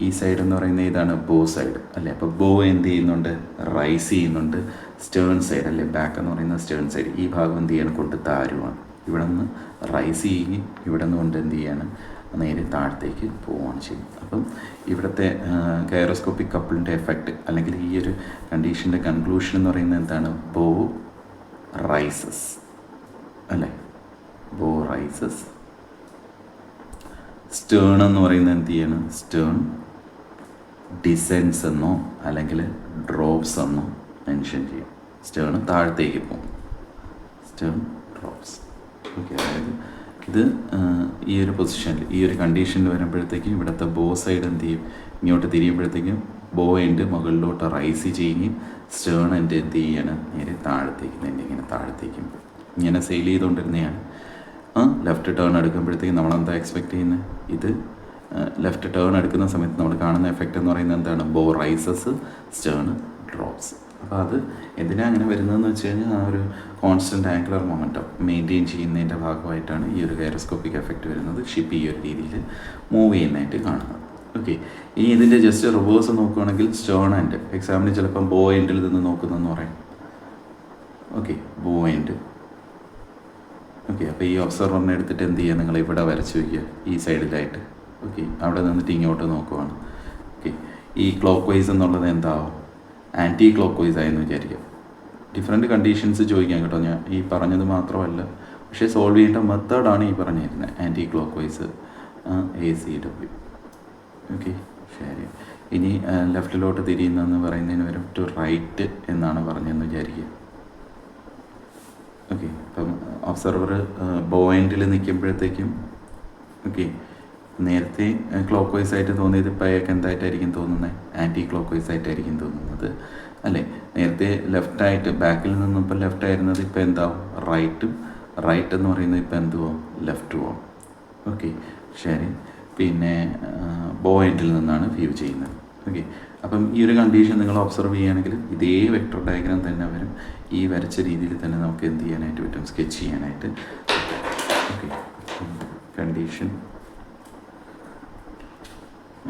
ഈ സൈഡ് എന്ന് പറയുന്നത് ഇതാണ് ബോ സൈഡ് അല്ലേ. അപ്പോൾ ബോ എന്ത് ചെയ്യുന്നുണ്ട്, റൈസ് ചെയ്യുന്നുണ്ട്. സ്റ്റേൺ സൈഡ് അല്ലേ, ബാക്ക് എന്ന് പറയുന്ന സ്റ്റേൺ സൈഡ്. ഈ ഭാഗം എന്ത് ചെയ്യണം, കൊണ്ട് താരുവാണ്. ഇവിടെ നിന്ന് റൈസ് ചെയ്യുകയും ഇവിടെ നിന്ന് കൊണ്ട് എന്ത് ചെയ്യാണ്, നേരെ താഴത്തേക്ക് പോവുകയാണ് ചെയ്യുന്നത്. അപ്പം ഇവിടുത്തെ ഗൈറോസ്കോപ്പിക് കപ്പിളിൻ്റെ എഫക്റ്റ് അല്ലെങ്കിൽ ഈ ഒരു കണ്ടീഷൻ്റെ കൺക്ലൂഷൻ എന്ന് പറയുന്നത് എന്താണ്, ബോ റൈസസ് അല്ലേ. ബോ റൈസസ്. സ്റ്റേൺ എന്ന് പറയുന്നത് എന്ത് ചെയ്യണം, സ്റ്റേൺ ഡിസെൻസ് എന്നോ അല്ലെങ്കിൽ ഡ്രോപ്സ് എന്നോ മെൻഷൻ ചെയ്യും. സ്റ്റേൺ താഴത്തേക്ക് പോകും, സ്റ്റേൺ ഡ്രോപ്സ്. ഓക്കെ, അതായത് ഇത് ഈ ഒരു പൊസിഷനിൽ ഈ ഒരു കണ്ടീഷനിൽ വരുമ്പോഴത്തേക്കും ഇവിടുത്തെ ബോ സൈഡ് എന്ത് ചെയ്യും, ഇങ്ങോട്ട് തിരിയുമ്പോഴത്തേക്കും ബോ എൻഡ് മുകളിലോട്ട് റൈസ് ചെയ്യുകയും സ്റ്റേൺ എൻഡ് എന്ത് ചെയ്യണം, നേരെ താഴത്തേക്ക് തന്നെ ഇങ്ങനെ താഴത്തേക്കും ഇങ്ങനെ സെയിൽ ചെയ്തുകൊണ്ടിരുന്നതാണ്. ലെഫ്റ്റ് ടേൺ എടുക്കുമ്പോഴത്തേക്കും നമ്മളെന്താ എക്സ്പെക്റ്റ് ചെയ്യുന്നത്, ഇത് ലെഫ്റ്റ് ടേൺ എടുക്കുന്ന സമയത്ത് നമ്മൾ കാണുന്ന എഫക്റ്റ് എന്ന് പറയുന്നത് എന്താണ്, ബോ റൈസസ് സ്റ്റേൺ ഡ്രോപ്സ്. അപ്പോൾ അത് എന്തിനാണ് അങ്ങനെ വരുന്നതെന്ന് വെച്ച് കഴിഞ്ഞാൽ ആ ഒരു കോൺസ്റ്റൻറ്റ് ആംഗുലർ മൊമെൻറ്റം മെയിൻറ്റെയിൻ ചെയ്യുന്നതിൻ്റെ ഭാഗമായിട്ടാണ് ഈ ഒരു ഗൈറോസ്കോപ്പിക് എഫക്റ്റ് വരുന്നത്. ഷിപ്പ് ഈ ഒരു രീതിയിൽ മൂവ് ചെയ്യുന്നതായിട്ട് കാണുന്നത്. ഓക്കെ, ഇനി ഇതിൻ്റെ ജസ്റ്റ് റിവേഴ്സ് നോക്കുകയാണെങ്കിൽ സ്റ്റേൺ എൻഡ് എക്സാമിന് ചിലപ്പം ബോ എൻഡിൽ നിന്ന് നോക്കുന്നതെന്ന് പറയും. ഓക്കെ, ബോ എൻഡ്. ഓക്കെ, അപ്പോൾ ഈ ഒബ്സർവറിനെ എടുത്തിട്ട് എന്ത് ചെയ്യുക, നിങ്ങൾ ഇവിടെ വരച്ച് വയ്ക്കുക ഈ സൈഡിലായിട്ട്. ഓക്കെ, അവിടെ നിന്നിട്ട് ഇങ്ങോട്ട് നോക്കുവാണ്. ഓക്കെ, ഈ ക്ലോക്ക് വൈസ് എന്നുള്ളത് എന്താവും, ആൻറ്റി ക്ലോക്ക് വൈസ് ആയെന്ന് വിചാരിക്കുക. ഡിഫറെൻറ്റ് കണ്ടീഷൻസ് ചോദിക്കാം കേട്ടോ, ഞാൻ ഈ പറഞ്ഞത് മാത്രമല്ല, പക്ഷേ സോൾവ് ചെയ്യേണ്ട മെത്തേഡാണ് ഈ പറഞ്ഞിരുന്നത്. Anticlockwise ACW. Okay, ശരി. ഇനി ലെഫ്റ്റിലോട്ട് തിരിയുന്നതെന്ന് പറയുന്നതിന് വരും ടു റൈറ്റ് എന്നാണ് പറഞ്ഞതെന്ന് വിചാരിക്കുക. ഓക്കെ, അപ്പം ഒബ്സർവർ ബോയിൻറ്റിൽ നിൽക്കുമ്പോഴത്തേക്കും ഓക്കെ നേരത്തെ ക്ലോക്ക് വൈസ് ആയിട്ട് തോന്നിയത് ഇപ്പോൾ അയാൾക്ക് എന്തായിട്ടായിരിക്കും തോന്നുന്നത്? ആൻറ്റി ക്ലോക്ക് വൈസ് ആയിട്ടായിരിക്കും തോന്നുന്നത് അല്ലേ? നേരത്തെ ലെഫ്റ്റായിട്ട് ബാക്കിൽ നിന്നും ഇപ്പോൾ ലെഫ്റ്റ് ആയിരുന്നത് ഇപ്പോൾ എന്താവും? റൈറ്റ് എന്ന് പറയുന്നത് ഇപ്പോൾ എന്തുവോ? ലെഫ്റ്റ് പോവും. ഓക്കെ, ശരി. പിന്നെ ബോ എൻഡിൽ നിന്നാണ് വ്യൂ ചെയ്യുന്നത്. ഓക്കെ, അപ്പം ഈ ഒരു കണ്ടീഷൻ നിങ്ങൾ ഒബ്സർവ് ചെയ്യുകയാണെങ്കിൽ ഇതേ വെക്ടർ ഡയഗ്രാം തന്നെ വരും. ഈ വരച്ച രീതിയിൽ തന്നെ നമുക്ക് എന്ത് ചെയ്യാനായിട്ട് പറ്റും? സ്കെച്ച് ചെയ്യാനായിട്ട്. Okay, condition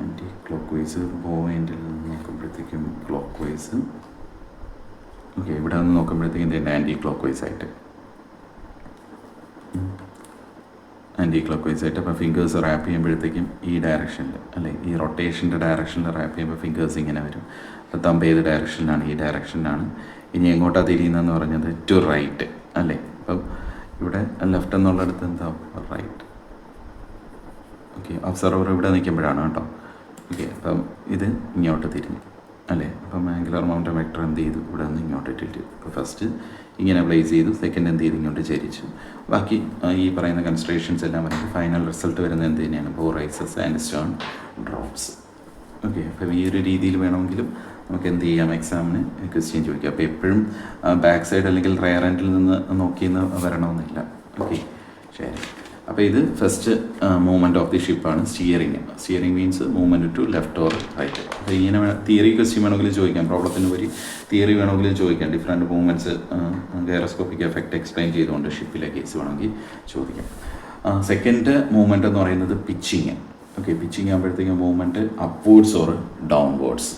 anticlockwise bow എൻഡിൽ നിന്ന് നോക്കുമ്പോഴത്തേക്കും ക്ലോക്ക് വൈസ്. ഓക്കെ, ഇവിടെ നിന്ന് നോക്കുമ്പോഴത്തേക്കും ഇതിൻ്റെ ആൻറ്റി ക്ലോക്ക് വൈസ് ആയിട്ട് അപ്പോൾ ഫിംഗേഴ്സ് റാപ്പ് ചെയ്യുമ്പോഴത്തേക്കും ഈ ഡയറക്ഷനിൽ അല്ലേ, ഈ റൊട്ടേഷൻ്റെ ഡയറക്ഷനിൽ റാപ്പ് ചെയ്യുമ്പോൾ ഫിംഗേഴ്സ് ഇങ്ങനെ വരും. അപ്പോൾ തമ്പ് ഏത് ഡയറക്ഷനിലാണ്? ഈ ഡയറക്ഷനിലാണ്. ഇനി എങ്ങോട്ടാണ് തിരിയുന്നതെന്ന് പറഞ്ഞത്? ടു റൈറ്റ് അല്ലേ. അപ്പം ഇവിടെ ലെഫ്റ്റ് എന്നുള്ളിടത്ത് എന്താവും? റൈറ്റ്. ഓക്കെ, ഒബ്സർവർ ഇവിടെ നിൽക്കുമ്പോഴാണ് കേട്ടോ. ഓക്കെ, അപ്പം ഇത് ഇങ്ങോട്ട് തിരിഞ്ഞു അല്ലേ. അപ്പം ആംഗുലർ മൊമെൻ്റം വെക്ടർ എന്ത് ചെയ്തു? ഇവിടെ നിന്ന് ഇങ്ങോട്ട് ഇട്ടിട്ട് അപ്പോൾ ഫസ്റ്റ് ഇങ്ങനെ പ്ലേസ് ചെയ്തു, സെക്കൻഡ് എന്ത് ചെയ്തു? ഇങ്ങോട്ട് ചരിച്ചു. ബാക്കി ഈ പറയുന്ന കൺസിഡറേഷൻസ് എല്ലാം വരുന്നത് ഫൈനൽ റിസൾട്ട് വരുന്നത് എന്ത് തന്നെയാണ്? ബോ rises and Stern drops. Okay, അപ്പം ഈ ഒരു രീതിയിൽ വേണമെങ്കിലും നമുക്ക് എന്ത് ചെയ്യാം? എക്സാമിന് ക്വസ്റ്റ്യൻ ചോദിക്കാം. അപ്പോൾ എപ്പോഴും ബാക്ക് സൈഡ് അല്ലെങ്കിൽ റയർ എൻഡിൽ നിന്ന് നോക്കിയെന്ന് വരണമെന്നില്ല. ഓക്കെ, ശരി. അപ്പോൾ ഇത് ഫസ്റ്റ് മൂവ്മെൻറ്റ് ഓഫ് ദി ഷിപ്പാണ് steering. Steering means movement to left or right. അപ്പോൾ ഇങ്ങനെ തിയറി ക്വസ്റ്റ്യൻ വേണമെങ്കിൽ ചോദിക്കാം. പ്രോബ്ലത്തിന് ഉപരി തിയറി വേണമെങ്കിൽ ചോദിക്കാം. Different movements gyroscopic effect explain ചെയ്തുകൊണ്ട് ഷിപ്പിലെ കേസ് വേണമെങ്കിൽ ചോദിക്കാം. സെക്കൻഡ് മൂവ്മെൻറ്റ് എന്ന് പറയുന്നത് പിച്ചിങ്. ഓക്കെ, പിച്ചിങ് ആകുമ്പോഴത്തേക്കും movement upwards or downwards.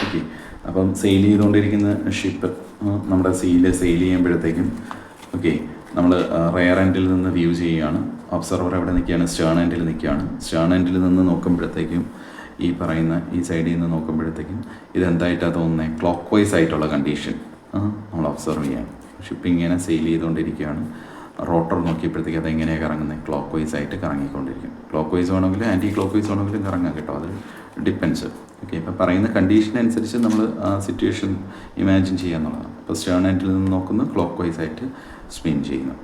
Okay, അപ്പം സെയിൽ ചെയ്തുകൊണ്ടിരിക്കുന്ന ഷിപ്പ് നമ്മുടെ സെയിൽ ചെയ്യുമ്പോഴത്തേക്കും ഓക്കെ നമ്മൾ റെയർ എൻഡിൽ നിന്ന് വ്യൂ ചെയ്യുകയാണ്. ഒബ്സർവർ എവിടെ നിൽക്കുകയാണ്? സ്റ്റേൺ എൻഡിൽ നിൽക്കുകയാണ്. സ്റ്റേൺ എൻഡിൽ നിന്ന് നോക്കുമ്പോഴത്തേക്കും ഈ പറയുന്ന ഈ സൈഡിൽ നിന്ന് നോക്കുമ്പോഴത്തേക്കും ഇതെന്തായിട്ടാണ് തോന്നുന്നത്? ക്ലോക്ക് വൈസ് ആയിട്ടുള്ള കണ്ടീഷൻ നമ്മൾ ഒബ്സർവ് ചെയ്യാം. ഷിപ്പ് ഇങ്ങനെ സെയിൽ ചെയ്തുകൊണ്ടിരിക്കുകയാണ്. റോട്ടർ നോക്കിയപ്പോഴത്തേക്ക് അതെങ്ങനെയാണ് കറങ്ങുന്നത്? ക്ലോക്ക് വൈസ് ആയിട്ട് കറങ്ങിക്കൊണ്ടിരിക്കും. ക്ലോക്ക് വൈസ് വേണമെങ്കിലും ആൻറ്റി ക്ലോക്ക് വൈസ് വേണമെങ്കിലും കറങ്ങാം കേട്ടോ, അത് ഡിപ്പെൻസ്. ഓക്കെ, ഇപ്പോൾ പറയുന്ന കണ്ടീഷൻ അനുസരിച്ച് നമ്മൾ ആ സിറ്റുവേഷൻ ഇമാജിൻ ചെയ്യുക എന്നുള്ളതാണ്. അപ്പോൾ സ്റ്റേൺ എൻഡിൽ നിന്ന് നോക്കുന്നത് ക്ലോക്ക് വൈസ് ആയിട്ട് സ്പിൻ ചെയ്യുന്നു.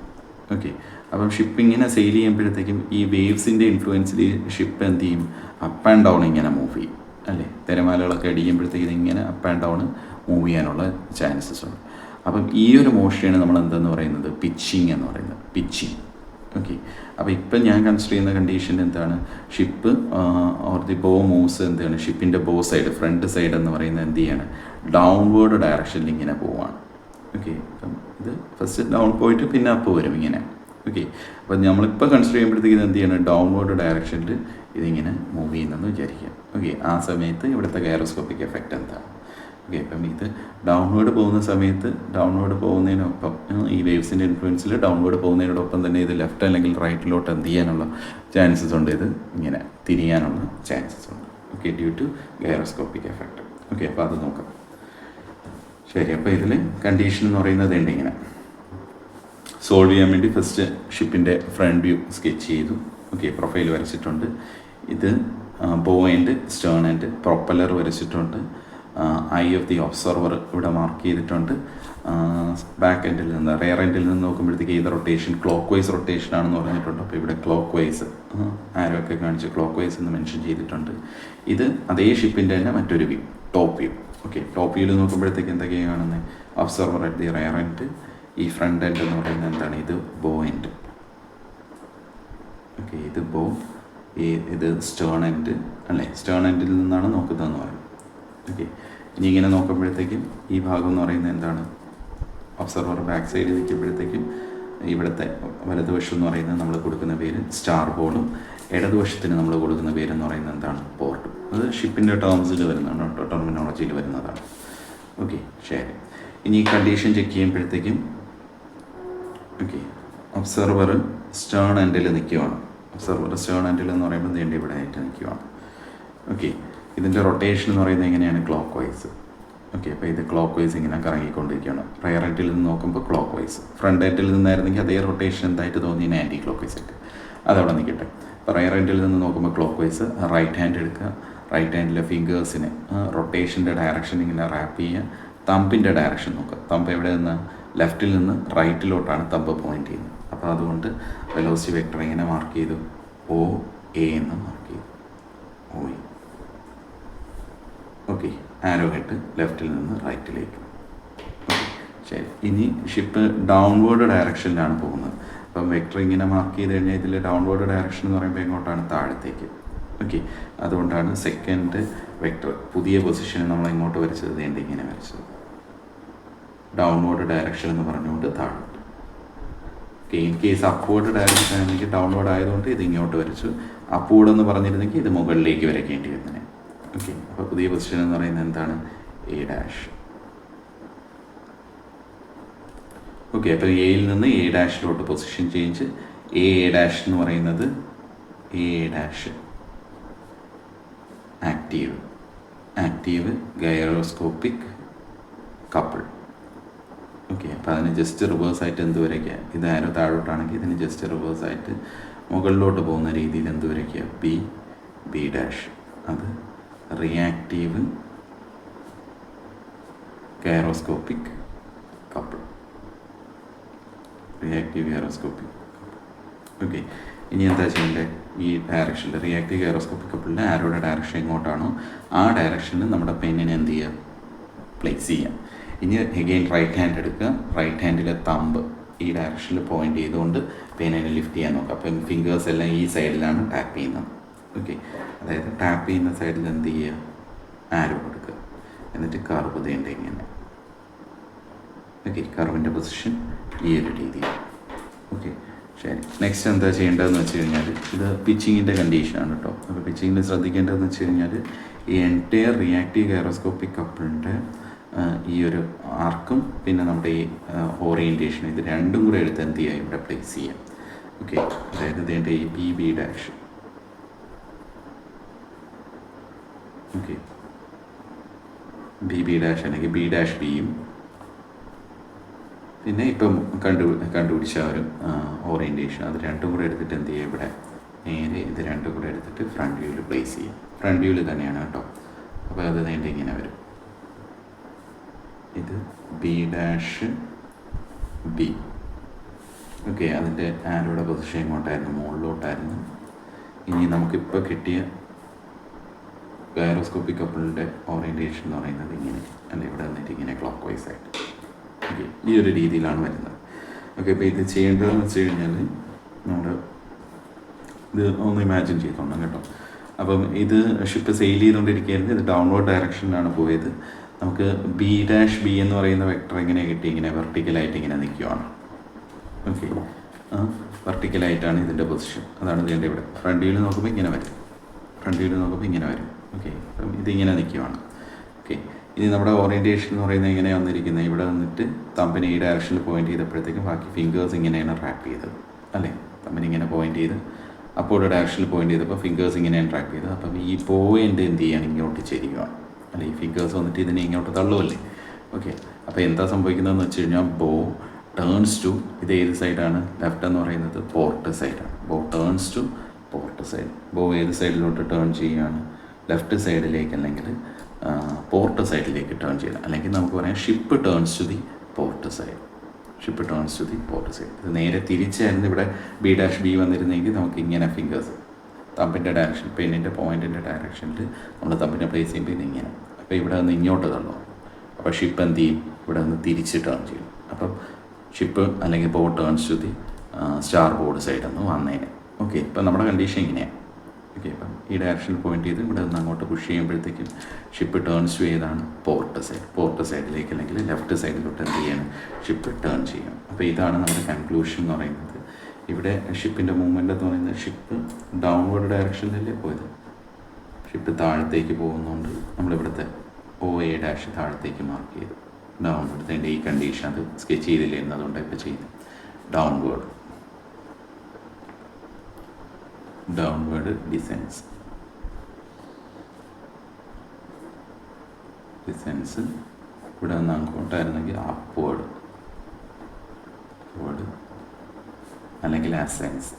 ഓക്കെ, അപ്പം ഷിപ്പ് ഇങ്ങനെ സെയിൽ ചെയ്യുമ്പോഴത്തേക്കും ഈ വേവ്സിൻ്റെ ഇൻഫ്ലുവൻസിൽ ഷിപ്പ് എന്ത് ചെയ്യും? അപ്പ് ആൻഡ് ഡൗൺ ഇങ്ങനെ മൂവ് ചെയ്യും അല്ലേ. തിരമാലകളൊക്കെ അടിക്കുമ്പോഴത്തേക്ക് ഇതിങ്ങനെ അപ്പ് ആൻഡ് ഡൗൺ മൂവ് ചെയ്യാനുള്ള ചാൻസസ് ഉണ്ട്. അപ്പം ഈ ഒരു മോഷനാണ് നമ്മൾ എന്തെന്ന് പറയുന്നത്? പിച്ചിങ് എന്ന് പറയുന്നത്. പിച്ചിങ്. ഓക്കെ, അപ്പോൾ ഇപ്പം ഞാൻ കൺസിഡർ ചെയ്യുന്ന കണ്ടീഷൻ എന്താണ്? ഷിപ്പ് ഓർ ദി ബോ മൂവ്സ് എന്താണ്? ഷിപ്പിൻ്റെ ബോ സൈഡ്, ഫ്രണ്ട് സൈഡ് എന്ന് പറയുന്നത് എന്ത് ചെയ്യാണ്? ഡൗൺവേർഡ് ഡയറക്ഷനിൽ ഇങ്ങനെ പോവാണ്. ഓക്കെ, അപ്പം ഇത് ഫസ്റ്റ് ഡൗൺ പോയിട്ട് പിന്നെ അപ്പ് വരും ഇങ്ങനെ. ഓക്കെ, അപ്പം നമ്മളിപ്പോൾ കൺസിഡർ ചെയ്യുമ്പോഴത്തേക്ക് ഇത് എന്ത് ചെയ്യണം? ഡൗൺവേർഡ് ഡയറക്ഷനിൽ ഇതിങ്ങനെ മൂവ് ചെയ്യുന്നതെന്ന് വിചാരിക്കുക. ഓക്കെ, ആ സമയത്ത് ഇവിടുത്തെ ഗൈറോസ്കോപ്പിക് എഫക്റ്റ് എന്താണ്? ഓക്കെ, അപ്പം ഇത് ഡൗൺവേർഡ് പോകുന്ന സമയത്ത് ഡൗൺവേർഡ് പോകുന്നതിനൊപ്പം ഈ വേവ്സിൻ്റെ ഇൻഫ്ലുവൻസിൽ ഡൗൺവേർഡ് പോകുന്നതിനോടൊപ്പം തന്നെ ഇത് ലെഫ്റ്റ് അല്ലെങ്കിൽ റൈറ്റിലോട്ട് എന്ത് ചെയ്യാനുള്ള ചാൻസസ് ഉണ്ട്? ഇത് ഇങ്ങനെ തിരിയാനുള്ള ചാൻസസ് ഉണ്ട്. Okay, due to gyroscopic effect. Okay, അപ്പോൾ അത് നോക്കാം. ശരി, അപ്പോൾ ഇതിൽ കണ്ടീഷൻ എന്ന് പറയുന്നത് ഉണ്ട് ഇങ്ങനെ. സോൾവ് ചെയ്യാൻ വേണ്ടി ഫസ്റ്റ് ഷിപ്പിൻ്റെ ഫ്രണ്ട് വ്യൂ സ്കെച്ച് ചെയ്തു. ഓക്കെ, പ്രൊഫൈൽ വരച്ചിട്ടുണ്ട്. ഇത് ബോ എൻഡ്, സ്റ്റേൺ എൻഡ്, പ്രൊപ്പല്ലർ വരച്ചിട്ടുണ്ട്. ഐ ഓഫ് ദി ഒബ്സർവർ ഇവിടെ മാർക്ക് ചെയ്തിട്ടുണ്ട്. ബാക്ക് എൻഡിൽ നിന്ന് റെയർ എൻഡിൽ നിന്ന് നോക്കുമ്പോഴത്തേക്ക് ഇത് റൊട്ടേഷൻ ക്ലോക്ക് വൈസ് റൊട്ടേഷൻ ആണെന്ന് പറഞ്ഞിട്ടുണ്ട്. അപ്പോൾ ഇവിടെ ക്ലോക്ക് വൈസ് ആരോ ഒക്കെ കാണിച്ച് ക്ലോക്ക് വൈസ് എന്ന് മെൻഷൻ ചെയ്തിട്ടുണ്ട്. ഇത് അതേ ഷിപ്പിൻ്റെ തന്നെ മറ്റൊരു view, top view. Okay, top വ്യൂവിൽ നോക്കുമ്പോഴത്തേക്ക് എന്തൊക്കെയാണ് കാണുന്നത്? Observer at the rear end, ഈ ഫ്രണ്ട് എൻഡ് എന്ന് പറയുന്നത് എന്താണ്? ഇത് ബോ എൻഡ്. ഓക്കെ, ഇത് ബോ, ഇത് സ്റ്റേൺ എൻഡ് അല്ലേ. സ്റ്റേൺ എൻഡിൽ നിന്നാണ് നോക്കുന്നതെന്ന് പറയും. ഓക്കെ, ഇനി ഇങ്ങനെ നോക്കുമ്പോഴത്തേക്കും ഈ ഭാഗം എന്ന് പറയുന്നത് എന്താണ്? ഒബ്സർവർ ബാക്ക് സൈഡിൽ നിൽക്കുമ്പോഴത്തേക്കും ഇവിടുത്തെ വലതുവശം എന്ന് പറയുന്നത് നമ്മൾ കൊടുക്കുന്ന പേര് സ്റ്റാർ ബോർഡും, ഇടതുവശത്തിന് നമ്മൾ കൊടുക്കുന്ന പേരെന്ന് പറയുന്നത് എന്താണ്? പോർട്ടും. അത് ഷിപ്പിൻ്റെ ടേംസിൽ വരുന്നതാണ് കേട്ടോ, ടെർമിനോളജിയിൽ വരുന്നതാണ്. ഓക്കെ, ശരി. ഇനി ഈ കണ്ടീഷൻ ചെക്ക് ചെയ്യുമ്പോഴത്തേക്കും ഓക്കെ, ഒബ്സർവർ സ്റ്റേൺ എൻഡിൽ നിൽക്കുകയാണ്. ഒബ്സർവർ സ്റ്റേൺ എൻഡിൽ എന്ന് പറയുമ്പോൾ നീണ്ട ഇവിടെ ആയിട്ട് നിൽക്കുകയാണ്. ഓക്കെ, ഇതിൻ്റെ റൊട്ടേഷൻ എന്ന് പറയുന്നത് എങ്ങനെയാണ്? Clock vice. ഓക്കെ, അപ്പോൾ ഇത് ക്ലോക്ക് വൈസ് ഇങ്ങനെ കറങ്ങിക്കൊണ്ടിരിക്കുകയാണ്. റയർ എൻഡിൽ നിന്ന് നോക്കുമ്പോൾ ക്ലോക്ക് വൈസ്. ഫ്രണ്ട് എൻഡിൽ നിന്നായിരുന്നെങ്കിൽ അതേ റൊട്ടേഷൻ എന്തായിട്ട് തോന്നി? ആൻറ്റി ക്ലോക്ക് വൈസ് ആയിട്ട്. അതവിടെ നിൽക്കട്ടെ. അപ്പോൾ റയർ എൻഡിൽ നിന്ന് നോക്കുമ്പോൾ ക്ലോക്ക് വൈസ്. റൈറ്റ് ഹാൻഡ് എടുക്കുക. റൈറ്റ് ഹാൻഡിലെ ഫിംഗേഴ്സിന് റൊട്ടേഷൻ്റെ ഡയറക്ഷൻ ഇങ്ങനെ റാപ്പ് ചെയ്യുക. തമ്പിൻ്റെ ഡയറക്ഷൻ നോക്കുക. തമ്പ് എവിടെ നിന്ന്? ലെഫ്റ്റിൽ നിന്ന് റൈറ്റിലോട്ടാണ് തമ്പ് പോയിന്റ് ചെയ്യുന്നത്. അപ്പോൾ അതുകൊണ്ട് വെലോസിറ്റി വെക്ടർ ഇങ്ങനെ മാർക്ക് ചെയ്തു. O എ എന്ന് മാർക്ക് ചെയ്തു. OA. ഓക്കെ, ആരോ ഹെഡ് ലെഫ്റ്റിൽ നിന്ന് റൈറ്റിലേക്ക്. ശരി, ഇനി ഷിപ്പ് ഡൗൺവേർഡ് ഡയറക്ഷനിലാണ് പോകുന്നത്. അപ്പം വെക്ടർ ഇങ്ങനെ മാർക്ക് ചെയ്ത് കഴിഞ്ഞാൽ ഇതിൽ ഡൗൺവേർഡ് ഡയറക്ഷൻ എന്ന് പറയുമ്പോൾ എങ്ങോട്ടാണ്? താഴത്തേക്ക്. ഓക്കെ, അതുകൊണ്ടാണ് സെക്കൻഡ് വെക്ടർ പുതിയ പൊസിഷനിൽ നമ്മൾ എങ്ങോട്ട് വരച്ചത്? വേണ്ട ഇങ്ങനെ വരച്ചത്. ഡൗൺവേർഡ് ഡയറക്ഷൻ എന്ന് പറഞ്ഞുകൊണ്ട് താഴോട്ട്. Okay, in case upward direction ആണെങ്കിൽ ഡൗൺവേർഡ് ആയതുകൊണ്ട് ഇത് ഇങ്ങോട്ട് വരച്ചു. അപ്വേർഡ് എന്ന് പറഞ്ഞിരുന്നെങ്കിൽ ഇത് മുകളിലേക്ക് വരയ്ക്കേണ്ടി വരുന്നതിന്. ഓക്കെ, അപ്പോൾ പുതിയ പൊസിഷൻ എന്ന് പറയുന്നത് എന്താണ്? A'. ഓക്കെ, അപ്പോൾ എയിൽ നിന്ന് A' പൊസിഷൻ ചേഞ്ച്. A' എന്ന് പറയുന്നത് A' active gyroscopic couple. Okay, അപ്പോൾ അതിന് ജസ്റ്റ് റിവേഴ്സായിട്ട് എന്ത് വരയ്ക്കുക? ഇത് ആരോ താഴോട്ടാണെങ്കിൽ ഇതിന് ജസ്റ്റ് റിവേഴ്സായിട്ട് മുകളിലോട്ട് പോകുന്ന രീതിയിൽ എന്ത് വരയ്ക്കുക? B'. അത് റിയാക്റ്റീവ് ഗൈറോസ്കോപ്പിക് കപ്പിൾ. ഓക്കെ, ഇനി എന്താ ചെയ്യേണ്ടത്? ഈ ഡയറക്ഷനിൽ റിയാക്റ്റീവ് ഗൈറോസ്കോപ്പിക് കപ്പിളിൻ്റെ ആരോയുടെ ഡയറക്ഷൻ എങ്ങോട്ടാണോ ആ ഡയറക്ഷനിൽ നമ്മുടെ പെന്നിനെ എന്ത് ചെയ്യുക? പ്ലേസ് ചെയ്യാം. ഇനി എഗെയിൻ റൈറ്റ് ഹാൻഡ് എടുക്കുക. റൈറ്റ് ഹാൻഡിലെ തമ്പ് ഈ ഡയറക്ഷനിൽ പോയിന്റ് ചെയ്തുകൊണ്ട് പെന്നിനെ ലിഫ്റ്റ് ചെയ്യാൻ നോക്കുക. അപ്പം ഫിംഗേഴ്സ് എല്ലാം ഈ സൈഡിലാണ് ടാപ്പ് ചെയ്യുന്നത്. ഓക്കെ, അതായത് ടാപ്പ് ചെയ്യുന്ന സൈഡിൽ എന്ത് ചെയ്യുക? ആരോ കൊടുക്കുക. എന്നിട്ട് കർവ് ചെയ്യേണ്ട ഇങ്ങനെ. ഓക്കെ, കർവിൻ്റെ പൊസിഷൻ ഈ ഒരു രീതിയിൽ. ഓക്കെ, ശരി. നെക്സ്റ്റ് എന്താ ചെയ്യേണ്ടതെന്ന് വെച്ച് കഴിഞ്ഞാൽ ഇത് പിച്ചിങ്ങിൻ്റെ കണ്ടീഷനാണ് കേട്ടോ. അപ്പോൾ പിച്ചിങ്ങിൽ ശ്രദ്ധിക്കേണ്ടതെന്ന് വെച്ച് കഴിഞ്ഞാൽ ഈ എൻറ്റയർ റിയാക്റ്റീവ് ഗൈറോസ്കോപ്പിക് കപ്പിളിൻ്റെ ഈ ഒരു ആർക്കും പിന്നെ നമ്മുടെ ഈ ഓറിയൻറ്റേഷൻ ഇത് രണ്ടും കൂടെ എടുത്ത് എന്ത് ചെയ്യുക? ഇവിടെ പ്ലേസ് ചെയ്യാം. ഓക്കെ, അതായത് ഇതിൻ്റെ ഈ B'. ഓക്കെ, B' അല്ലെങ്കിൽ B''യും പിന്നെ ഇപ്പം കണ്ടുപിടിച്ച ഒരു ഓറിയൻറ്റേഷൻ അത് രണ്ടും കൂടെ എടുത്തിട്ട് എന്ത് ചെയ്യുക? ഇവിടെ നേരെ ഇത് രണ്ടും കൂടെ എടുത്തിട്ട് ഫ്രണ്ട് വ്യൂവിൽ പ്ലേസ് ചെയ്യാം. ഫ്രണ്ട് വ്യൂവിൽ തന്നെയാണ് കേട്ടോ. അപ്പോൾ അത് നേരെ ഇങ്ങനെ വരും. ഇത് B'. ഓക്കെ, അതിൻ്റെ ആരോയുടെ പൊസിഷൻ എങ്ങോട്ടായിരുന്നു? മുകളിലോട്ടായിരുന്നു. ഇനി നമുക്കിപ്പോൾ കിട്ടിയ ഗൈറോസ്കോപ്പിക് കപ്പിളിൻ്റെ ഓറിയൻറ്റേഷൻ എന്ന് പറയുന്നത് ഇങ്ങനെ, അല്ല ഇവിടെ വന്നിട്ട് ഇങ്ങനെ ക്ലോക്ക് വൈസ് ആയിട്ട്. ഓക്കെ, ഈ ഒരു രീതിയിലാണ് വരുന്നത്. ഓക്കെ, അപ്പോൾ ഇത് ചെയ്യേണ്ടതെന്ന് വെച്ച് കഴിഞ്ഞാൽ നമ്മൾ ഇത് ഒന്ന് ഇമാജിൻ ചെയ്തോണം കേട്ടോ. അപ്പം ഇത് ഷിപ്പ് സെയിൽ ചെയ്തുകൊണ്ടിരിക്കുകയായിരുന്നു. ഇത് ഡൗൺവേർഡ് ഡയറക്ഷനിലാണ് പോയത്. നമുക്ക് B' എന്ന് പറയുന്ന വെക്ടർ എങ്ങനെ കിട്ടി? ഇങ്ങനെ വെർട്ടിക്കലായിട്ട് ഇങ്ങനെ നിൽക്കുവാണ്. ഓക്കെ, വെർട്ടിക്കലായിട്ടാണ് ഇതിൻ്റെ പൊസിഷൻ. അതാണ് ഇതിൻ്റെ ഇവിടെ ഫ്രണ്ട് വ്യൂവിൽ നോക്കുമ്പോൾ ഇങ്ങനെ വരും. ഓക്കെ, അപ്പം ഇതിങ്ങനെ നിൽക്കുവാണ്. ഓക്കെ, ഇനി നമ്മുടെ ഓറിയൻറ്റേഷൻ എന്ന് പറയുന്നത് എങ്ങനെയാണ് വന്നിരിക്കുന്നത്? ഇവിടെ വന്നിട്ട് തമ്പിനെ ഈ ഡയറക്ഷനിൽ പോയിന്റ് ചെയ്തപ്പോഴത്തേക്കും ബാക്കി ഫിംഗേഴ്സ് ഇങ്ങനെയാണ് ട്രാക്ക് ചെയ്തത് അല്ലേ? തമ്പിനെ ഇങ്ങനെ പോയിന്റ് ചെയ്ത് അപ്പോൾ ഒരു ഡയറക്ഷനിൽ പോയിന്റ് ചെയ്തപ്പോൾ ഫിംഗേഴ്സ് ഇങ്ങനെയാണ് ട്രാക്ക് ചെയ്തത്. അപ്പം ഈ പോയിന്റ് എന്ത് ചെയ്യാണ്? ഇങ്ങോട്ട് ചെരിയുകയാണ് അല്ലെ? ഈ ഫിംഗേഴ്സ് വന്നിട്ട് ഇതിനെ ഇങ്ങോട്ട് തള്ളുമല്ലേ? ഓക്കെ, അപ്പോൾ എന്താ സംഭവിക്കുന്നതെന്ന് വെച്ച് കഴിഞ്ഞാൽ ബോ ടേൺസ് ടു, ഇത് ഏത് സൈഡാണ്? ലെഫ്റ്റ് എന്ന് പറയുന്നത് പോർട്ട് സൈഡാണ്. ബോ ടേൺസ് ടു പോർട്ട് സൈഡ്. ബോ ഏത് സൈഡിലോട്ട് ടേൺ ചെയ്യുകയാണ്? ലെഫ്റ്റ് സൈഡിലേക്ക് അല്ലെങ്കിൽ പോർട്ട് സൈഡിലേക്ക് ടേൺ ചെയ്യണം. അല്ലെങ്കിൽ നമുക്ക് പറയാം ship turns to the port side. ഇത് നേരെ തിരിച്ചായിരുന്നു ഇവിടെ B' വന്നിരുന്നെങ്കിൽ നമുക്ക് ഇങ്ങനെ ഫിംഗേഴ്സ് തമ്പിൻ്റെ ഡയറക്ഷൻ, പെന്നിൻ്റെ പോയിൻറ്റിൻ്റെ ഡയറക്ഷനിൽ നമ്മൾ തമ്പിനെ പ്ലേസ് ചെയ്യുമ്പോൾ ഇത് ഇങ്ങനെ. അപ്പോൾ ഇവിടെ നിന്ന് ഇങ്ങോട്ട് തള്ളു. അപ്പോൾ ഷിപ്പ് എന്ത് ചെയ്യും? ഇവിടെ നിന്ന് തിരിച്ച് ടേൺ ചെയ്യും. അപ്പം ഷിപ്പ് അല്ലെങ്കിൽ boat turns to the starboard side എന്ന് വന്നേനെ. ഓക്കെ, ഇപ്പം നമ്മുടെ കണ്ടീഷൻ ഇങ്ങനെയാണ്. ഓക്കെ, അപ്പം ഈ ഡയറക്ഷനിൽ പോയിന്റ് ചെയ്ത് ഇവിടെ നിന്ന് അങ്ങോട്ട് പുഷ് ചെയ്യുമ്പോഴത്തേക്കും ഷിപ്പ് ടേൺസ് ടു ഏതാണ്? പോർട്ട് സൈഡിലേക്ക് അല്ലെങ്കിൽ ലെഫ്റ്റ് സൈഡിലോട്ട് എന്ത് ചെയ്യണം? ഷിപ്പ് ടേൺ ചെയ്യണം. അപ്പോൾ ഇതാണ് നമ്മുടെ കൺക്ലൂഷൻ എന്ന് പറയുന്നത്. ഇവിടെ ഷിപ്പിൻ്റെ മൂവ്മെൻ്റ് എന്ന് പറയുന്നത് ഷിപ്പ് ഡൗൺവേർഡ് ഡയറക്ഷനിലല്ലേ പോയത്. ഷിപ്പ് താഴത്തേക്ക് പോകുന്നതുകൊണ്ട് നമ്മളിവിടുത്തെ OA' താഴത്തേക്ക് മാർക്ക് ചെയ്തു. ഡൗൺവേർഡ് ഈ കണ്ടീഷൻ അത് സ്കെച്ച് ചെയ്തില്ലേ എന്നതുകൊണ്ട് ഇപ്പോൾ ചെയ്യുന്നത്. ഡൗൺവേർഡ് ഡിസെൻസ് ഇവിടെ നിന്ന് അങ്ങോട്ടായിരുന്നെങ്കിൽ അപ്വേർഡ് അല്ലെങ്കിൽ അസെൻസ്.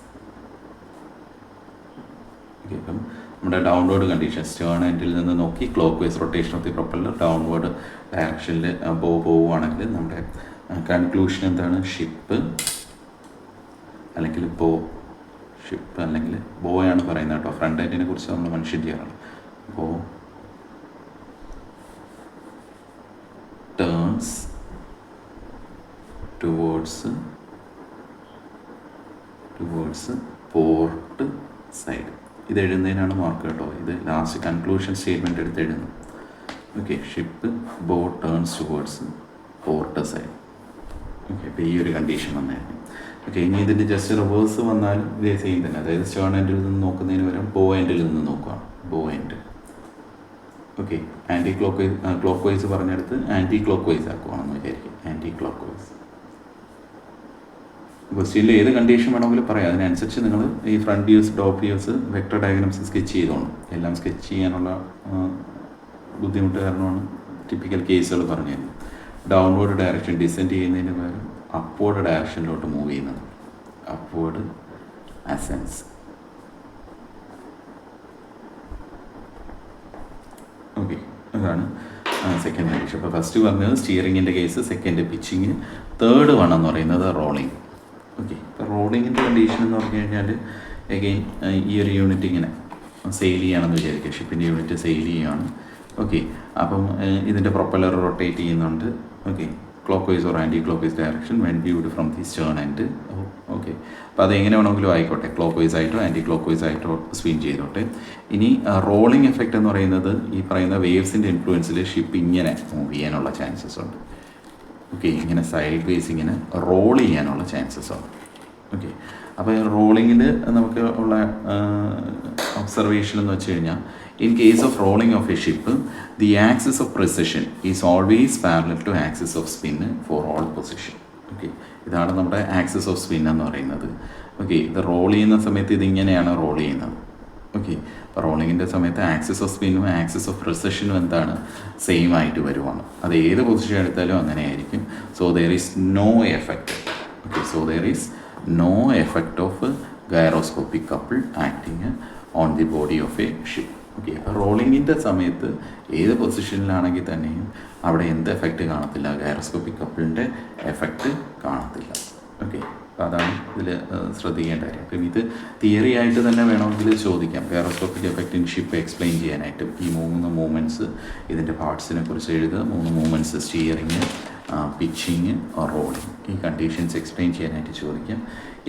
ഓക്കെ, ഇപ്പം നമ്മുടെ ഡൗൺവേർഡ് കണ്ടീഷൻ സ്റ്റേൺ എൻഡിൽ നിന്ന് നോക്കി clock vice rotation of the propeller downward ഡയറക്ഷനിൽ പോവുകയാണെങ്കിൽ നമ്മുടെ കൺക്ലൂഷൻ എന്താണ്? ഷിപ്പ് അല്ലെങ്കിൽ ഷിപ്പ് അല്ലെങ്കിൽ ബോയാണ് പറയുന്നത് കേട്ടോ. ഫ്രണ്ട് എൻഡിനെ കുറിച്ച് നമ്മൾ മെൻഷൻ ചെയ്യാറുണ്ട്. ബോ ടേൺസ് ടുവേർഡ്സ് പോർട്ട് സൈഡ്. ഇത് എഴുതുന്നതിനാണ് മാർക്ക് കേട്ടോ. ഇത് ലാസ്റ്റ് കൺക്ലൂഷൻ സ്റ്റേറ്റ്മെൻറ്റ് എടുത്ത് എഴുതുന്നു. ഓക്കെ, ഷിപ്പ് ബോ turns towards port side. Okay, അപ്പോൾ ഈ ഒരു കണ്ടീഷൻ വന്നായിരുന്നു. ഓക്കെ, ഇനി ഇതിൻ്റെ ജസ്റ്റ് റിവേഴ്സ് വന്നാലും ഇതേ സെയിം തന്നെ. അതായത് സ്റ്റേൺ എൻഡിൽ നിന്ന് നോക്കുന്നതിന് പകരം ബോ എൻഡിൽ നിന്ന് നോക്കുകയാണ്. Bow end. Okay, clockwise പറഞ്ഞെടുത്ത് ആൻറ്റി ക്ലോക്ക് വൈസ് ആക്കുവാണെന്ന് വിചാരിക്കും. Anticlockwise. ക്വസ്റ്റ്യനിൽ ഏത് കണ്ടീഷൻ വേണമെങ്കിലും പറയാം. അതിനനുസരിച്ച് നിങ്ങൾ ഈ front views, top views, vector diagrams sketch ചെയ്തോണം. എല്ലാം സ്കെച്ച് ചെയ്യാനുള്ള ബുദ്ധിമുട്ട് കാരണമാണ് ടിപ്പിക്കൽ കേസുകൾ പറഞ്ഞു തരുന്നത്. ഡൗൺവേർഡ് ഡയറക്ഷൻ ഡിസെൻഡ് ചെയ്യുന്നതിന് പകരം അപ്വേർഡ് ഡയറക്ഷനിലോട്ട് മൂവ് ചെയ്യുന്നത്. Upward ascends. ഓക്കെ, അതാണ് സെക്കൻഡ് കണ്ടീഷൻ. അപ്പോൾ ഫസ്റ്റ് പറഞ്ഞത് സ്റ്റിയറിങ്ങിൻ്റെ case, second pitching, third one എന്ന് പറയുന്നത് റോളിങ്. ഓക്കെ, ഇപ്പോൾ റോളിങ്ങിൻ്റെ കണ്ടീഷൻ എന്ന് പറഞ്ഞു കഴിഞ്ഞാൽ എഗെയിൻ ഈ ഒരു യൂണിറ്റ് ഇങ്ങനെ സെയിൽ ചെയ്യുകയാണെന്ന് വിചാരിക്കുക. ഷിപ്പിൻ്റെ യൂണിറ്റ് സെയിൽ ചെയ്യുകയാണ്. ഓക്കെ, അപ്പം ഇതിൻ്റെ പ്രൊപ്പല്ലർ റൊട്ടേറ്റ് ചെയ്യുന്നുണ്ട്. Okay, clockwise or anticlockwise direction when viewed from the stern end. Okay, അപ്പോൾ അതെങ്ങനെ വേണമെങ്കിലും ആയിക്കോട്ടെ, ക്ലോക്ക് വൈസ് ആയിട്ടോ ആൻറ്റി ക്ലോക്ക് വൈസ് ആയിട്ടോ സ്പിൻ ചെയ്തോട്ടെ. ഇനി റോളിംഗ് എഫക്റ്റ് എന്ന് പറയുന്നത് ഈ പറയുന്ന വേവ്സിൻ്റെ ഇൻഫ്ലുവൻസിൽ ഷിപ്പ് ഇങ്ങനെ മൂവ് ചെയ്യാനുള്ള ചാൻസസ് ഉണ്ട്. ഓക്കെ, ഇങ്ങനെ സൈഡ് വേസ് ഇങ്ങനെ റോൾ ചെയ്യാനുള്ള ചാൻസസ് ഉണ്ട്. ഓക്കെ, അപ്പോൾ റോളിങ്ങിൽ നമുക്ക് ഉള്ള ഒബ്സർവേഷൻ എന്ന് വെച്ച് കഴിഞ്ഞാൽ, in case of rolling of a ship the axis of precession is always parallel to axis of spin for all position. Okay, ഇതാണ് നമ്മുടെ ആക്സിസ് ഓഫ് സ്പിൻ എന്ന് പറയുന്നത്. ഓക്കെ, ഇത് റോൾ ചെയ്യുന്ന സമയത്ത് ഇതിങ്ങനെയാണ് റോൾ ചെയ്യുന്നത്. ഓക്കെ, അപ്പോൾ റോളിങ്ങിൻ്റെ സമയത്ത് ആക്സിസ് ഓഫ് സ്പിന്നും ആക്സിസ് ഓഫ് പ്രിസിഷനും എന്താണ് സെയിം ആയിട്ട് വരുവാണ്. അത് ഏത് പൊസിഷൻ എടുത്താലും അങ്ങനെ ആയിരിക്കും. So there is no effect. Okay, so there is no effect of gyroscopic couple acting on the body of a ship. Okay, അപ്പോൾ റോളിങ്ങിൻ്റെ സമയത്ത് ഏത് പൊസിഷനിലാണെങ്കിൽ തന്നെയും അവിടെ എന്ത് എഫക്റ്റ് കാണത്തില്ല, ഗൈറോസ്കോപ്പിക് കപ്പിളിൻ്റെ എഫക്റ്റ് കാണത്തില്ല. ഓക്കെ, അപ്പോൾ അതാണ് ഇതിൽ ശ്രദ്ധിക്കേണ്ട കാര്യം. അപ്പം ഇത് തിയറി ആയിട്ട് തന്നെ വേണമെങ്കിൽ ചോദിക്കാം. Gyroscopic effect in ship explain ചെയ്യാനായിട്ട് ഈ 3 മൂവ്മെൻറ്റ്സ്, ഇതിൻ്റെ പാർട്സിനെ കുറിച്ച് എഴുതുക. 3 മൂവ്മെൻറ്റ്സ്, സ്റ്റിയറിങ്, പിച്ചിങ്, റോളിങ്, ഈ കണ്ടീഷൻസ് എക്സ്പ്ലെയിൻ ചെയ്യാനായിട്ട് ചോദിക്കാം.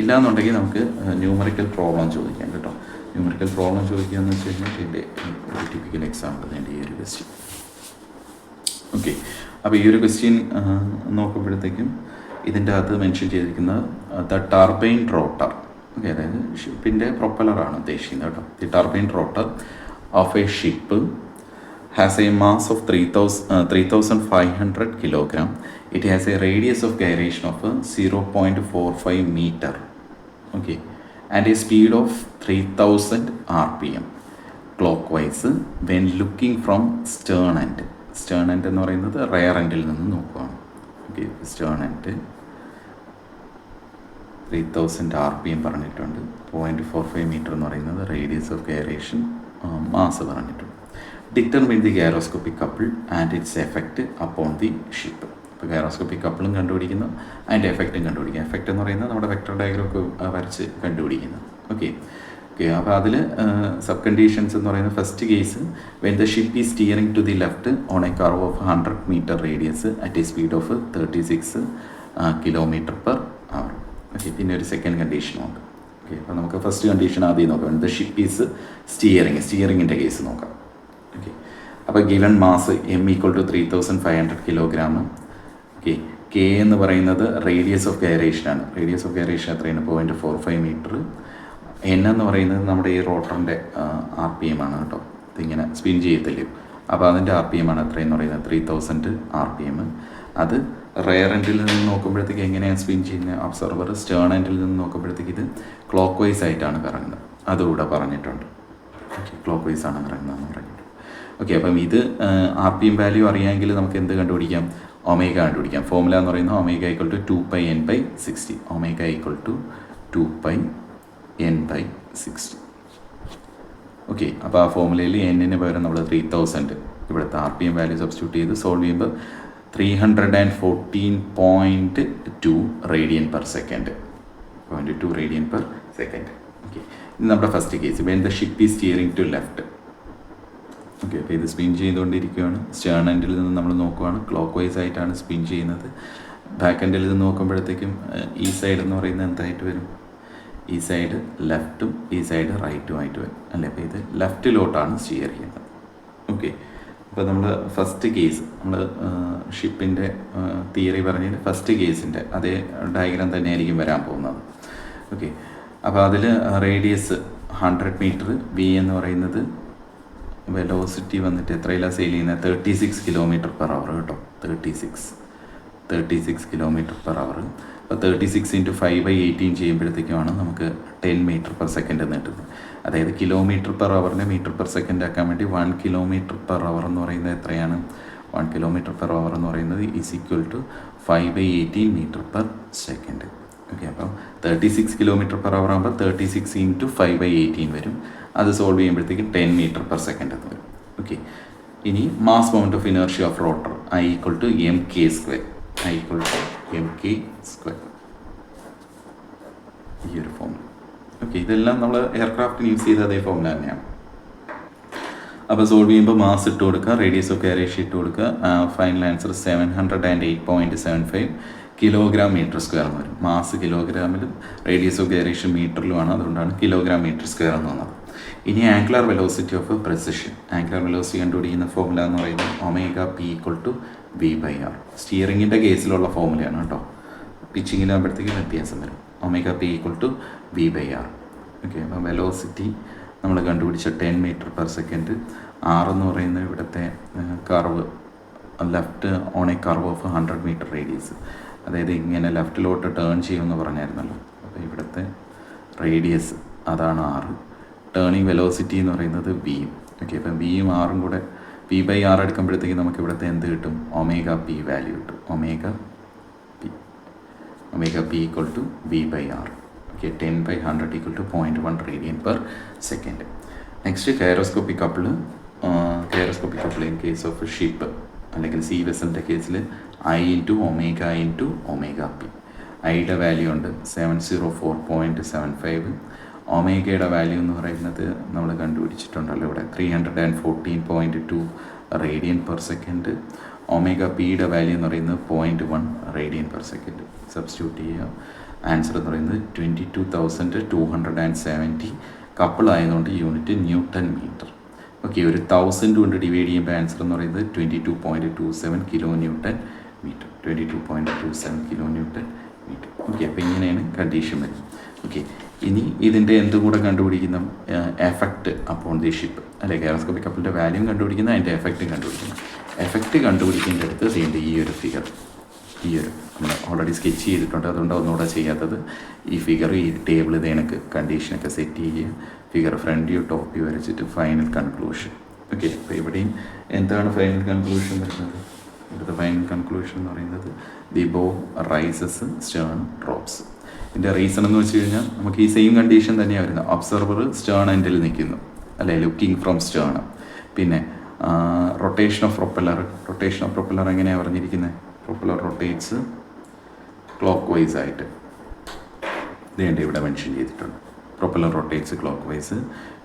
ഇല്ലയെന്നുണ്ടെങ്കിൽ നമുക്ക് ന്യൂമറിക്കൽ പ്രോബ്ലം ചോദിക്കാം കേട്ടോ. ന്യൂമറിക്കൽ പ്രോബ്ലം ചോദിക്കുക എന്ന് വെച്ച് കഴിഞ്ഞാൽ ഇതിൻ്റെ ഒരു ടിപ്പിക്കൽ എക്സാമ്പിൾ വേണ്ടി ഈ ഒരു ക്വസ്റ്റ്യൻ. ഓക്കെ, അപ്പോൾ ഈ ഒരു ക്വസ്റ്റ്യൻ നോക്കുമ്പോഴത്തേക്കും ഇതിൻ്റെ അകത്ത് മെൻഷൻ ചെയ്തിരിക്കുന്നത് ദ ടർബൈൻ റോട്ടർ. ഓക്കെ, അതായത് ഷിപ്പിൻ്റെ പ്രൊപ്പലറാണ് ഉദ്ദേശിക്കുന്നത് കേട്ടോ. The turbine rotor of a ship has a mass of 3,500 kilogram. It has a radius of gyration of 0.45 meter. Okay, and a speed of 3000 rpm clockwise when looking from stern end. Stern end എന്ന് പറയുന്നത് റെയർ എൻഡിൽ നിന്ന് നോക്കുകയാണ്. ഓക്കെ, stern end 3000 rpm പറഞ്ഞിട്ടുണ്ട്. 0.45 മീറ്റർ എന്ന് പറയുന്നത് റേഡിയസ് ഓഫ് ഗൈറേഷൻ, മാസ് പറഞ്ഞിട്ടുണ്ട്. Determine the gyroscopic couple and it's effect upon the ship. ഇപ്പോൾ ഗൈറോസ്കോപ്പിക് കപ്പിളും കണ്ടുപിടിക്കുന്നു, അതിൻ്റെ എഫക്റ്റും കണ്ടുപിടിക്കുക. എഫക്റ്റ് എന്ന് പറയുന്നത് നമ്മുടെ വെക്ടർ ഡയഗ്രം ഒക്കെ വരച്ച് കണ്ടുപിടിക്കുന്നത്. ഓക്കെ, അപ്പോൾ അതിൽ സബ് കണ്ടീഷൻസ് എന്ന് പറയുന്നത് first case when the ship is steering to the left on a curve of 100 metre radius at a speed of 36 kilometre per hour. Okay, പിന്നെ ഒരു സെക്കൻഡ് കണ്ടീഷനുണ്ട്. ഓക്കെ, അപ്പോൾ നമുക്ക് ഫസ്റ്റ് കണ്ടീഷൻ ആദ്യം നോക്കാം. ദ ഷിപ്പ് ഈസ് സ്റ്റിയറിങ്ങിൻ്റെ കേസ് നോക്കാം. ഓക്കെ, അപ്പോൾ given mass M = 3,500 kilogram. Okay, K എന്ന് പറയുന്നത് റേഡിയസ് ഓഫ് ഗൈറേഷനാണ്. റേഡിയസ് ഓഫ് ഗൈറേഷൻ എത്രയാണ്? 0.45 മീറ്റർ. എൻ എന്ന് പറയുന്നത് നമ്മുടെ ഈ റോട്ടറിൻ്റെ RPM ആണ് കേട്ടോ. ഇതിങ്ങനെ സ്പിൻ ചെയ്യത്തില്ലേ, അപ്പോൾ അതിൻ്റെ RPM ആണ് എത്രയെന്ന് പറയുന്നത് 3000 RPM. അത് റെയർ എൻഡിൽ നിന്ന് നോക്കുമ്പോഴത്തേക്ക് എങ്ങനെയാണ് സ്പിൻ ചെയ്യുന്നത്? ഒബ്സർവർ സ്റ്റേൺ എൻഡിൽ നിന്ന് നോക്കുമ്പോഴത്തേക്ക് ഇത് ക്ലോക്ക് വൈസ് ആയിട്ടാണ് കറങ്ങുന്നത്. അതുകൂടെ പറഞ്ഞിട്ടുണ്ട്. ഓക്കെ, ക്ലോക്ക് വൈസ് ആണ് കറങ്ങുന്നതെന്ന് പറഞ്ഞിട്ടുണ്ട്. ഓക്കെ, അപ്പം ഇത് RPM വാല്യൂ അറിയാമെങ്കിൽ നമുക്ക് എന്ത് കണ്ടുപിടിക്കാം? ഒമേഗ കണ്ടുപിടിക്കാം. ഫോർമുല എന്ന് പറയുന്നത് omega = 2πn/60. Omega = 2πn/60. Okay, അപ്പോൾ ആ ഫോർമുലയിൽ എന്നിന് പകരം നമ്മൾ 3000 ഇവിടുത്തെ RPM വാല്യൂ സബ്സ്റ്റിറ്റ്യൂട്ട് ചെയ്ത് സോൾവ് ചെയ്യുമ്പോൾ 314.2 radian per second. 0.2 radian per second. Okay, ഇത് നമ്മുടെ first case. When the ship is steering to left. Okay, അപ്പോൾ ഇത് സ്പിൻ ചെയ്തുകൊണ്ടിരിക്കുകയാണ്. സ്റ്റേൺ എൻഡിൽ നിന്ന് നമ്മൾ നോക്കുകയാണ്, ക്ലോക്ക് വൈസ് ആയിട്ടാണ് സ്പിൻ ചെയ്യുന്നത്. ബാക്ക് എൻഡിൽ നിന്ന് നോക്കുമ്പോഴത്തേക്കും ഈ സൈഡ് എന്ന് പറയുന്നത് എന്തായിട്ട് വരും? ഈ സൈഡ് ലെഫ്റ്റും ഈ സൈഡ് റൈറ്റും ആയിട്ട് വരും അല്ലേ. അപ്പോൾ ഇത് ലെഫ്റ്റിലോട്ടാണ് സ്റ്റിയർ ചെയ്യുന്നത്. ഓക്കെ, അപ്പോൾ നമ്മൾ ഫസ്റ്റ് കേസ്, നമ്മൾ ഷിപ്പിൻ്റെ തിയറി പറഞ്ഞതിൽ ഫസ്റ്റ് കേസിൻ്റെ അതേ ഡയഗ്രാം തന്നെയായിരിക്കും വരാൻ പോകുന്നത്. ഓക്കെ, അപ്പോൾ അതിൽ റേഡിയസ് 100 മീറ്റർ, വി എന്ന് പറയുന്നത് വെലോസിറ്റി വന്നിട്ട് എത്രയിലാണ് സെയിൽ ചെയ്യുന്നത്? 36 km/h കേട്ടോ. 36 km/h. അപ്പോൾ 36 × 5/18 ചെയ്യുമ്പോഴത്തേക്കുമാണ് നമുക്ക് 10 m/s നീട്ടുന്നത്. അതായത് km/h m/s ആക്കാൻ വേണ്ടി 1 km/h എന്ന് പറയുന്നത് എത്രയാണ്? 1 km/h എന്ന് പറയുന്നത് = 5/18 m/s. ഓക്കെ, അപ്പം 36 km/h ആകുമ്പോൾ 36 × 5/18 വരും. അത് സോൾവ് ചെയ്യുമ്പോഴത്തേക്കും 10 m/s എന്ന് വരും. ഓക്കെ, ഇനി mass moment of inertia of rotor I = mk². I = mk². ഈ ഒരു ഫോമുല. ഓക്കെ, ഇതെല്ലാം നമ്മൾ എയർക്രാഫ്റ്റിന് യൂസ് ചെയ്ത അതേ ഫോമുല തന്നെയാണ്. അപ്പോൾ സോൾവ് ചെയ്യുമ്പോൾ മാസ് ഇട്ട് കൊടുക്കുക, റേഡിയസ് ഓഫ് എയറേഷ്യ ഇട്ട് കൊടുക്കുക. ഫൈനൽ ആൻസർ 708.75 kg/m² എന്ന് വരും. മാസ് കിലോഗ്രാമിലും റേഡിയസ് ഓഫ് എയറേഷ്യ മീറ്ററിലുമാണ്, അതുകൊണ്ടാണ് kg/m² എന്ന് വന്നത്. ഇനി angular velocity of precision. Angular velocity കണ്ടുപിടിക്കുന്ന ഫോമുല എന്ന് പറയുന്നത് ω/P = V/R. സ്റ്റിയറിങ്ങിൻ്റെ കേസിലുള്ള ഫോമുലയാണ് കേട്ടോ. പിച്ചിങ്ങിലാകുമ്പോഴത്തേക്കും വ്യത്യാസം വരും. ω/P = V/R. ഓക്കെ, അപ്പോൾ വെലോസിറ്റി നമ്മൾ കണ്ടുപിടിച്ച 10 m/s. R എന്ന് പറയുന്നത് ഇവിടുത്തെ curve, left on a curve of 100 metre radius. അതായത് ഇങ്ങനെ ലെഫ്റ്റിലോട്ട് ടേൺ ചെയ്യുമെന്ന് പറഞ്ഞായിരുന്നല്ലോ. അപ്പോൾ ഇവിടുത്തെ റേഡിയസ് അതാണ് R. ടേണിങ് വെലോസിറ്റി എന്ന് പറയുന്നത് V. ഓക്കെ, അപ്പം Vയും Rഉം കൂടെ V/R എടുക്കുമ്പോഴത്തേക്ക് നമുക്ക് ഇവിടുത്തെ എന്ത് കിട്ടും? ω/P വാല്യൂ കിട്ടും. ω/P = V/R. Okay, 10/100 = 0.1 radian/s. Next gyroscopic couple. Gyroscopic couple in case of ship അല്ലെങ്കിൽ സീ വെസലിൻ്റെ കേസിൽ I × ω × ω/P. ഐയുടെ വാല്യൂ ഉണ്ട് 704.75. ഒമേഗയുടെ വാല്യൂ എന്ന് പറയുന്നത് നമ്മൾ കണ്ടുപിടിച്ചിട്ടുണ്ടല്ലോ ഇവിടെ 314.2 radian/s. ω/Pയുടെ വാല്യൂ എന്ന് പറയുന്നത് 0.1 radian/s. സബ്സ്റ്റിറ്റ്യൂട്ട് ചെയ്യുക. ആൻസർ എന്ന് പറയുന്നത് 22,270. കപ്പിൾ ആയതുകൊണ്ട് യൂണിറ്റ് ന്യൂട്ടൺ മീറ്റർ. ഓക്കെ, ഒരു 1000 കൊണ്ട് ഡിവൈഡ് ചെയ്യുമ്പോൾ ആൻസർ എന്ന് പറയുന്നത് 22.27 kN/m. 22.27 kN/m. ഓക്കെ, അപ്പോൾ ഇങ്ങനെയാണ് കണ്ടീഷൻ വരുന്നത്. ഓക്കെ, ഇനി ഇതിൻ്റെ എന്തും കൂടെ കണ്ടുപിടിക്കുന്ന എഫക്റ്റ് അപ്പോൺ ദി ഷിപ്പ് അല്ലെ. കൈറോസ്കോപ്പിക് കപ്പിളിൻ്റെ വാല്യൂ കണ്ടുപിടിക്കുന്ന, അതിൻ്റെ എഫക്റ്റ് കണ്ടുപിടിക്കുന്ന. എഫക്റ്റ് കണ്ടുപിടിക്കേണ്ട അടുത്ത് ചെയ്യേണ്ട ഈ ഒരു ഫിഗർ, ഈ ഒരു നമ്മൾ ഓൾറെഡി സ്കെച്ച് ചെയ്തിട്ടുണ്ട്, അതുകൊണ്ട് ഒന്നുകൂടെ ചെയ്യാത്തത്. ഈ ഫിഗർ, ഈ ടേബിൾ ഇത് എനിക്ക് കണ്ടീഷനൊക്കെ സെറ്റ് ചെയ്യുക. Figure front view top view വരച്ചിട്ട് ഫൈനൽ കൺക്ലൂഷൻ. ഓക്കെ, അപ്പോൾ ഇവിടെയും എന്താണ് ഫൈനൽ കൺക്ലൂഷൻ വരുന്നത്? ഇവിടുത്തെ ഫൈനൽ കൺക്ലൂഷൻ എന്ന് പറയുന്നത് ദി ബോ റൈസസ്, സ്റ്റേൺ ഡ്രോപ്സ്. ഇതിൻ്റെ റീസൺ എന്ന് വെച്ച് കഴിഞ്ഞാൽ നമുക്ക് ഈ സെയിം കണ്ടീഷൻ തന്നെയാണ് വരുന്നത്. ഒബ്സർവർ സ്റ്റേൺ എൻഡിൽ നിൽക്കുന്നു അല്ലേ, ലുക്കിംഗ് ഫ്രോം സ്റ്റേൺ. പിന്നെ rotation of propeller. Rotation of propeller എങ്ങനെയാണ് പറഞ്ഞിരിക്കുന്നത്? പ്രൊപ്പല്ലർ റൊട്ടേറ്റ്സ് ക്ലോക്ക് വൈസ് ആയിട്ട്. ഇതേണ്ട ഇവിടെ മെൻഷൻ ചെയ്തിട്ടുണ്ട്. Propeller rotates clock vice.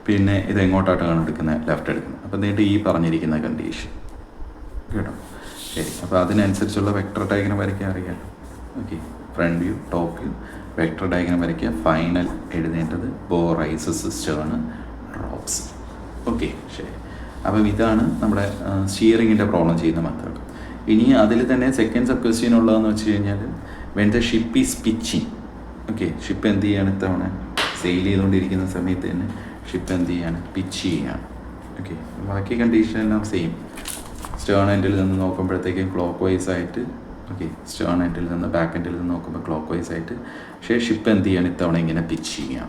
പിന്നെ ഇത് എങ്ങോട്ടായിട്ടാണ് എടുക്കുന്നത്? ലെഫ്റ്റ് എടുക്കുന്നത്. അപ്പോൾ എന്നിട്ട് ഈ പറഞ്ഞിരിക്കുന്ന കണ്ടീഷൻ കേട്ടോ. ശരി, അപ്പോൾ അതിനനുസരിച്ചുള്ള വെക്ടർ ഡയഗ്രം വരയ്ക്കാൻ അറിയാമല്ലോ. Okay, front view top view vector diagram വരയ്ക്കുക. ഫൈനൽ എഴുതേണ്ടത് bow rises, Stern drops. Okay, ശരി. അപ്പം ഇതാണ് നമ്മുടെ സ്റ്റിയറിങ്ങിൻ്റെ പ്രോബ്ലം ചെയ്യുന്ന മെത്തേഡ്. ഇനി അതിൽ തന്നെ സെക്കൻഡ് സബ് ക്വസ്റ്റ്യൻ ഉള്ളതെന്ന് വെച്ച് കഴിഞ്ഞാൽ when the ship is pitching. Okay, ship എന്ത് ചെയ്യാണ്? ഇത്തവണ സെയിൽ ചെയ്തുകൊണ്ടിരിക്കുന്ന സമയത്ത് തന്നെ ഷിപ്പ് എന്ത് ചെയ്യാണ്? പിച്ച് ചെയ്യാണ്. ഓക്കെ, ബാക്കി കണ്ടീഷൻ എല്ലാം സെയിം. സ്റ്റേൺ എൻഡിൽ നിന്ന് നോക്കുമ്പോഴത്തേക്കും ക്ലോക്ക് വൈസ് ആയിട്ട്. ഓക്കെ, സ്റ്റേൺ എൻഡിൽ നിന്ന് ബാക്ക് എൻഡിൽ നിന്ന് നോക്കുമ്പോൾ ക്ലോക്ക് വൈസ് ആയിട്ട്. പക്ഷേ ഷിപ്പ് എന്ത് ചെയ്യാണ്? ഇത്തവണ ഇങ്ങനെ പിച്ച് ചെയ്യാം.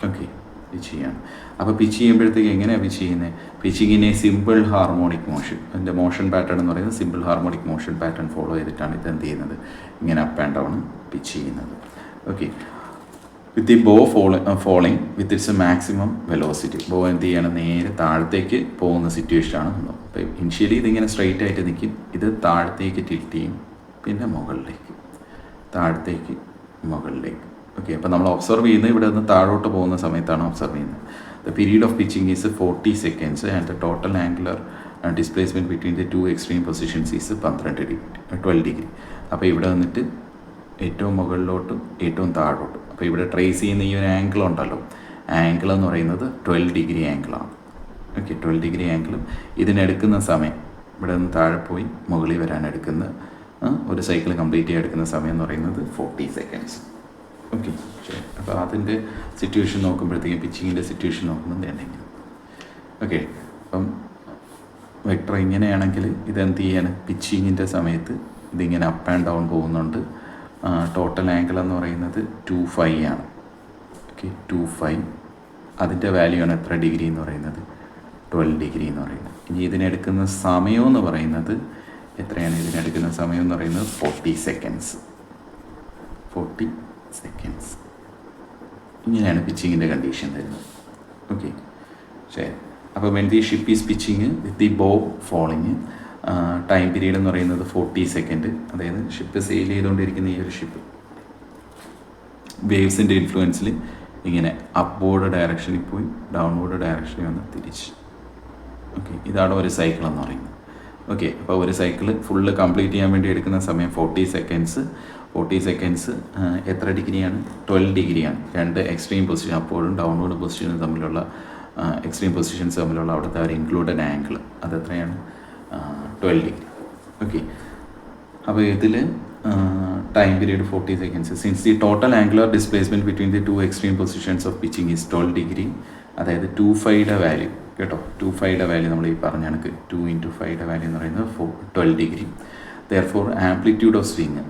ഓക്കെ, പിച്ച് ചെയ്യാണ്. അപ്പോൾ പിച്ച് ചെയ്യുമ്പോഴത്തേക്ക് എങ്ങനെയാണ് പിച്ച് ചെയ്യുന്നത്? പിച്ചിങ്ങിനെ സിമ്പിൾ ഹാർമോണിക് മോഷൻ, അതിൻ്റെ മോഷൻ പാറ്റേൺ എന്ന് പറയുന്നത് simple harmonic motion pattern follow ചെയ്തിട്ടാണ് ഇത് എന്ത് ചെയ്യുന്നത്? ഇങ്ങനെ അപ്പ് ആൻഡ് ഡൗൺ പിച്ച് ചെയ്യുന്നത്. ഓക്കെ, വിത്ത് ദി ബോ falling with its maximum velocity. ബോ എന്ത് ചെയ്യണം? നേരെ താഴത്തേക്ക് പോകുന്ന സിറ്റുവേഷനാണ്. അപ്പോൾ ഇനിഷ്യലി ഇതിങ്ങനെ സ്ട്രൈറ്റ് ആയിട്ട് നിൽക്കും. ഇത് താഴത്തേക്ക് ടിൽറ്റ് ചെയ്യും, പിന്നെ മുകളിലേക്ക്, താഴത്തേക്ക് മുകളിലേക്ക്. ഓക്കെ, അപ്പോൾ നമ്മൾ ഒബ്സർവ് ചെയ്യുന്നത് ഇവിടെ നിന്ന് താഴോട്ട് പോകുന്ന സമയത്താണ് ഒബ്സർവ് ചെയ്യുന്നത്. The period of pitching is 40 seconds and the total angular displacement between the two extreme positions is 12 degree. അപ്പോൾ ഇവിടെ വന്നിട്ട് ഏറ്റവും മുകളിലോട്ടും ഏറ്റവും താഴോട്ടും, അപ്പോൾ ഇവിടെ ട്രേസ് ചെയ്യുന്ന ഈ ഒരു ആംഗിൾ ഉണ്ടല്ലോ, ആംഗിൾ എന്ന് പറയുന്നത് 12 ഡിഗ്രി ആംഗിളാണ്. ഓക്കെ, 12 ഡിഗ്രി ആംഗിളും ഇതിനെടുക്കുന്ന സമയം ഇവിടെ നിന്ന് താഴെ പോയി മുകളിൽ വരാൻ എടുക്കുന്ന ഒരു സൈക്കിൾ കംപ്ലീറ്റ് ചെയ്യാൻ എടുക്കുന്ന സമയം എന്ന് പറയുന്നത് 40 seconds. ഓക്കെ, ശരി. അപ്പോൾ അതിൻ്റെ സിറ്റുവേഷൻ നോക്കുമ്പോഴത്തേക്കും പിച്ചിങ്ങിൻ്റെ സിറ്റുവേഷൻ നോക്കുമ്പോൾ എന്തെങ്കിലും ഓക്കെ. അപ്പം വെക്ടർ ഇങ്ങനെയാണെങ്കിൽ ഇതെന്ത് ചെയ്യാണ്, പിച്ചിങ്ങിൻ്റെ സമയത്ത് ഇതിങ്ങനെ അപ്പ് ആൻഡ് ഡൗൺ പോകുന്നുണ്ട്. ടോട്ടൽ ആംഗിൾ എന്ന് പറയുന്നത് 25 ആണ്. ഓക്കെ, 25 അതിൻ്റെ വാല്യൂ ആണ് എത്ര ഡിഗ്രി എന്ന് പറയുന്നത്, 12 ഡിഗ്രി എന്ന് പറയുന്നത്. ഇനി ഇതിനെടുക്കുന്ന സമയം എന്ന് പറയുന്നത് എത്രയാണ്, ഇതിനെടുക്കുന്ന സമയം എന്ന് പറയുന്നത് 40 seconds. 40 seconds. ഇങ്ങനെയാണ് പിച്ചിങ്ങിൻ്റെ കണ്ടീഷൻ തരുന്നത്. ഓക്കെ, ശരി. അപ്പോൾ when the ship is pitching with the ബോ ഫോളിങ്, ടൈം പീരീഡ് എന്ന് പറയുന്നത് 40 seconds. അതായത് ഷിപ്പ് സെയിൽ ചെയ്തുകൊണ്ടിരിക്കുന്ന ഈ ഒരു ഷിപ്പ് വേവ്സിൻ്റെ ഇൻഫ്ലുവൻസിൽ ഇങ്ങനെ അപ്വേർഡ് ഡയറക്ഷനിൽ പോയി ഡൗൺവേർഡ് ഡയറക്ഷനിൽ വന്ന് തിരിച്ച്. ഓക്കെ, ഇതാണ് ഒരു സൈക്കിൾ എന്ന് പറയുന്നത്. ഓക്കെ, അപ്പോൾ ഒരു സൈക്കിൾ ഫുള്ള് കംപ്ലീറ്റ് ചെയ്യാൻ വേണ്ടി എടുക്കുന്ന സമയം 40 seconds. 40 seconds എത്ര ഡിഗ്രിയാണ്, 12 ഡിഗ്രിയാണ്. രണ്ട് എക്സ്ട്രീം പൊസിഷൻ അപ്പോഴും ഡൗൺവേർഡ് പൊസിഷനും തമ്മിലുള്ള എക്സ്ട്രീം പൊസിഷൻസ് തമ്മിലുള്ള അവിടുത്തെ ഒരു ഇൻക്ലൂഡഡ് ആംഗിൾ അതെത്രയാണ്, 12 ഡിഗ്രി. ഓക്കെ, അപ്പോൾ ഇതിൽ time period 40 seconds. Since the total angular displacement between the two extreme positions of pitching is 12 degree. അതായത് 25യുടെ വാല്യൂ കേട്ടോ, 25യുടെ വാല്യൂ നമ്മൾ ഈ പറഞ്ഞ കണക്ക് 2 × 5യുടെ വാല്യൂ എന്ന് പറയുന്നത് 12 degree. Therefore amplitude of swing,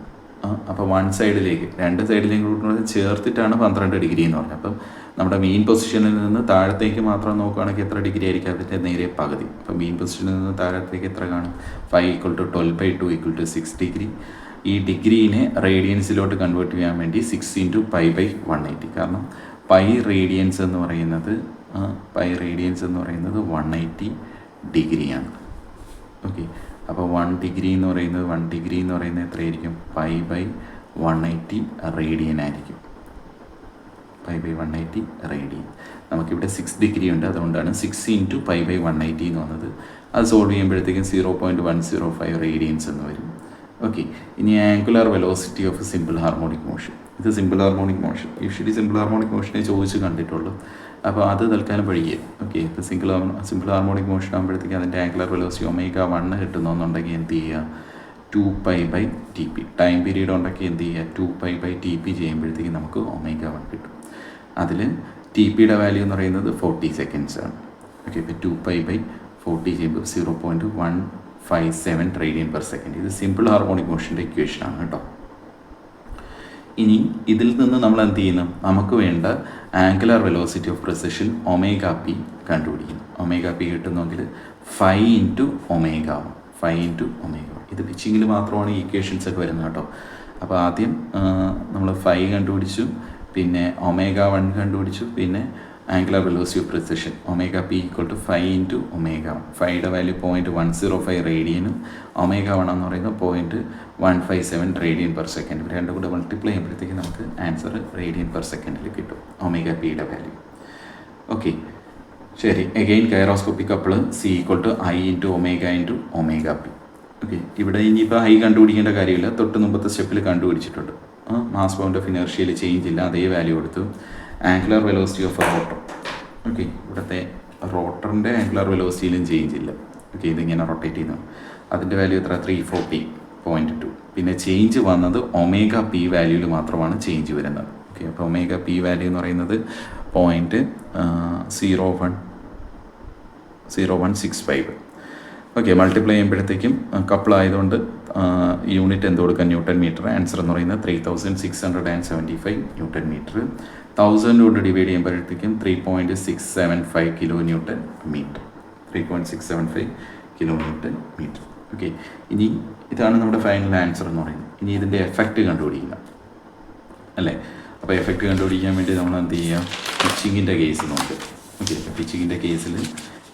അപ്പോൾ വൺ സൈഡിലേക്ക് രണ്ട് സൈഡിലേക്ക് ചേർത്തിട്ടാണ് 12 ഡിഗ്രി എന്ന് പറഞ്ഞത്. അപ്പം നമ്മുടെ മെയിൻ പൊസിഷനിൽ നിന്ന് താഴത്തേക്ക് മാത്രം നോക്കുകയാണെങ്കിൽ എത്ര ഡിഗ്രി ആയിരിക്കും, അതിൻ്റെ നേരെ പകുതി. അപ്പം മെയിൻ പൊസിഷനിൽ നിന്ന് താഴത്തേക്ക് എത്ര കാണും, 5 = 12/2 = 6 ഡിഗ്രി. ഈ ഡിഗ്രീനെ റേഡിയൻസിലോട്ട് കൺവേർട്ട് ചെയ്യാൻ വേണ്ടി 6 × π/180. കാരണം പൈ റേഡിയൻസ് എന്ന് പറയുന്നത് 180 ഡിഗ്രിയാണ്. ഓക്കെ, അപ്പോൾ 1 ഡിഗ്രി എന്ന് പറയുന്നത് എത്രയായിരിക്കും, π/180 റേഡിയൻ ആയിരിക്കും. π/180 റേഡിയൻ. നമുക്കിവിടെ 6 ഡിഗ്രി ഉണ്ട്, അതുകൊണ്ടാണ് 6 × π/180 എന്ന് വന്നത്. അത് സോൾവ് ചെയ്യുമ്പോഴത്തേക്കും 0.105 റേഡിയൻസ് എന്ന് വരും. ഓക്കെ, ഇനി angular velocity of simple harmonic motion. ഇത് simple harmonic motion, usually simple harmonic മോഷനെ ചോദിച്ച് കണ്ടിട്ടുള്ളൂ. അപ്പോൾ അത് തൽക്കാലം പഠിക്കുക. ഓക്കെ, ഇപ്പോൾ സിമ്പിൾ ഹാർമോണിക് മോഷൻ ആകുമ്പോഴത്തേക്ക് അതിൻ്റെ ആംഗുലർ വെലോസിറ്റി ω1 കിട്ടുന്നുണ്ടെങ്കിൽ എന്ത് ചെയ്യുക, 2π/Tp. ടൈം പീരീഡ് ഉണ്ടെങ്കിൽ എന്ത് ചെയ്യുക, 2π/Tp ചെയ്യുമ്പോഴത്തേക്ക് നമുക്ക് ω1 കിട്ടും. അതിൽ Tpയുടെ വാല്യൂ എന്ന് പറയുന്നത് 40 seconds ആണ്. ഓക്കെ, ഇപ്പോൾ 2π/40 ചെയ്യുമ്പോൾ 0.157 radian/second. ഇത് സിമ്പിൾ ഹാർമോണിക് മോഷൻ്റെ ഇക്വേഷനാണ് കേട്ടോ. ഇനി ഇതിൽ നിന്ന് നമ്മൾ എന്ത് ചെയ്യുന്നു, നമുക്ക് വേണ്ട angular velocity of precession ω_p കണ്ടുപിടിക്കുന്നു. ω_p കിട്ടുന്നെങ്കിൽ 5 × ω ആവും. 5 × ω. ഇത് പിച്ചിങ്ങിൽ മാത്രമാണ് ഈ ഇക്വേഷൻസ് ഒക്കെ വരുന്നത് കേട്ടോ. അപ്പോൾ ആദ്യം നമ്മൾ 5 കണ്ടുപിടിച്ചു, പിന്നെ ω1 കണ്ടുപിടിച്ചു, പിന്നെ angular velocity of precession ω_p = 5 × ω. 5യുടെ വാല്യൂ 0.105 റേഡിയനും ω1 എന്ന് പറയുന്നത് 0.157 radian/second. രണ്ടും കൂടെ മൾട്ടിപ്ലൈ ചെയ്യുമ്പോഴത്തേക്ക് നമുക്ക് ആൻസർ radian/second കിട്ടും ω_pയുടെ വാല്യൂ. ഓക്കെ, ശരി. Again gyroscopic couple C = I × ω × ω_p. Okay, ഇവിടെ ഇനിയിപ്പോൾ I കണ്ടുപിടിക്കേണ്ട കാര്യമില്ല, തൊട്ട് മുമ്പത്തെ സ്റ്റെപ്പിൽ കണ്ടുപിടിച്ചിട്ടുണ്ട്. മാസ് ബൗണ്ട് ഓഫ് ഇനർഷ്യയിൽ ചേഞ്ച് ഇല്ല, അതേ വാല്യൂ കൊടുത്തു. Angular velocity of rotor. Okay, ഇവിടുത്തെ റോട്ടറിൻ്റെ ആംഗുലർ വെലോസിറ്റിയിലും ചേഞ്ച് ഇല്ല. ഓക്കെ, ഇതിങ്ങനെ റൊട്ടേറ്റ് ചെയ്യുന്നു. അതിൻ്റെ വാല്യൂ എത്ര, 340.2. പിന്നെ ചേഞ്ച് വന്നത് ω_p വാല്യൂവിൽ മാത്രമാണ് ചേഞ്ച് വരുന്നത്. ഓക്കെ, അപ്പോൾ ω_p വാല്യൂ എന്ന് പറയുന്നത് 0.0165. ഓക്കെ, മൾട്ടിപ്ലൈ ചെയ്യുമ്പോഴത്തേക്കും കപ്പിളായതുകൊണ്ട് യൂണിറ്റ് എന്ത് കൊടുക്കുക, ന്യൂട്ടൺ മീറ്റർ. ആൻസർ എന്ന് പറയുന്നത് 3675 ന്യൂട്ടൺ മീറ്റർ. 1000 കൊണ്ട് ഡിവൈഡ് ചെയ്യുമ്പോഴത്തേക്കും 3.675 kN metre. 3.675 kN metre. Okay, ഇനി ഇതാണ് നമ്മുടെ ഫൈനൽ ആൻസർ എന്ന് പറയുന്നത്. ഇനി ഇതിൻ്റെ എഫക്റ്റ് കണ്ടുപിടിക്കുക അല്ലേ. അപ്പോൾ എഫക്റ്റ് കണ്ടുപിടിക്കാൻ വേണ്ടി നമ്മൾ എന്ത് ചെയ്യുക, പിച്ചിങ്ങിൻ്റെ കേസ് നോക്കുക. ഓക്കെ, പിച്ചിങ്ങിൻ്റെ കേസിൽ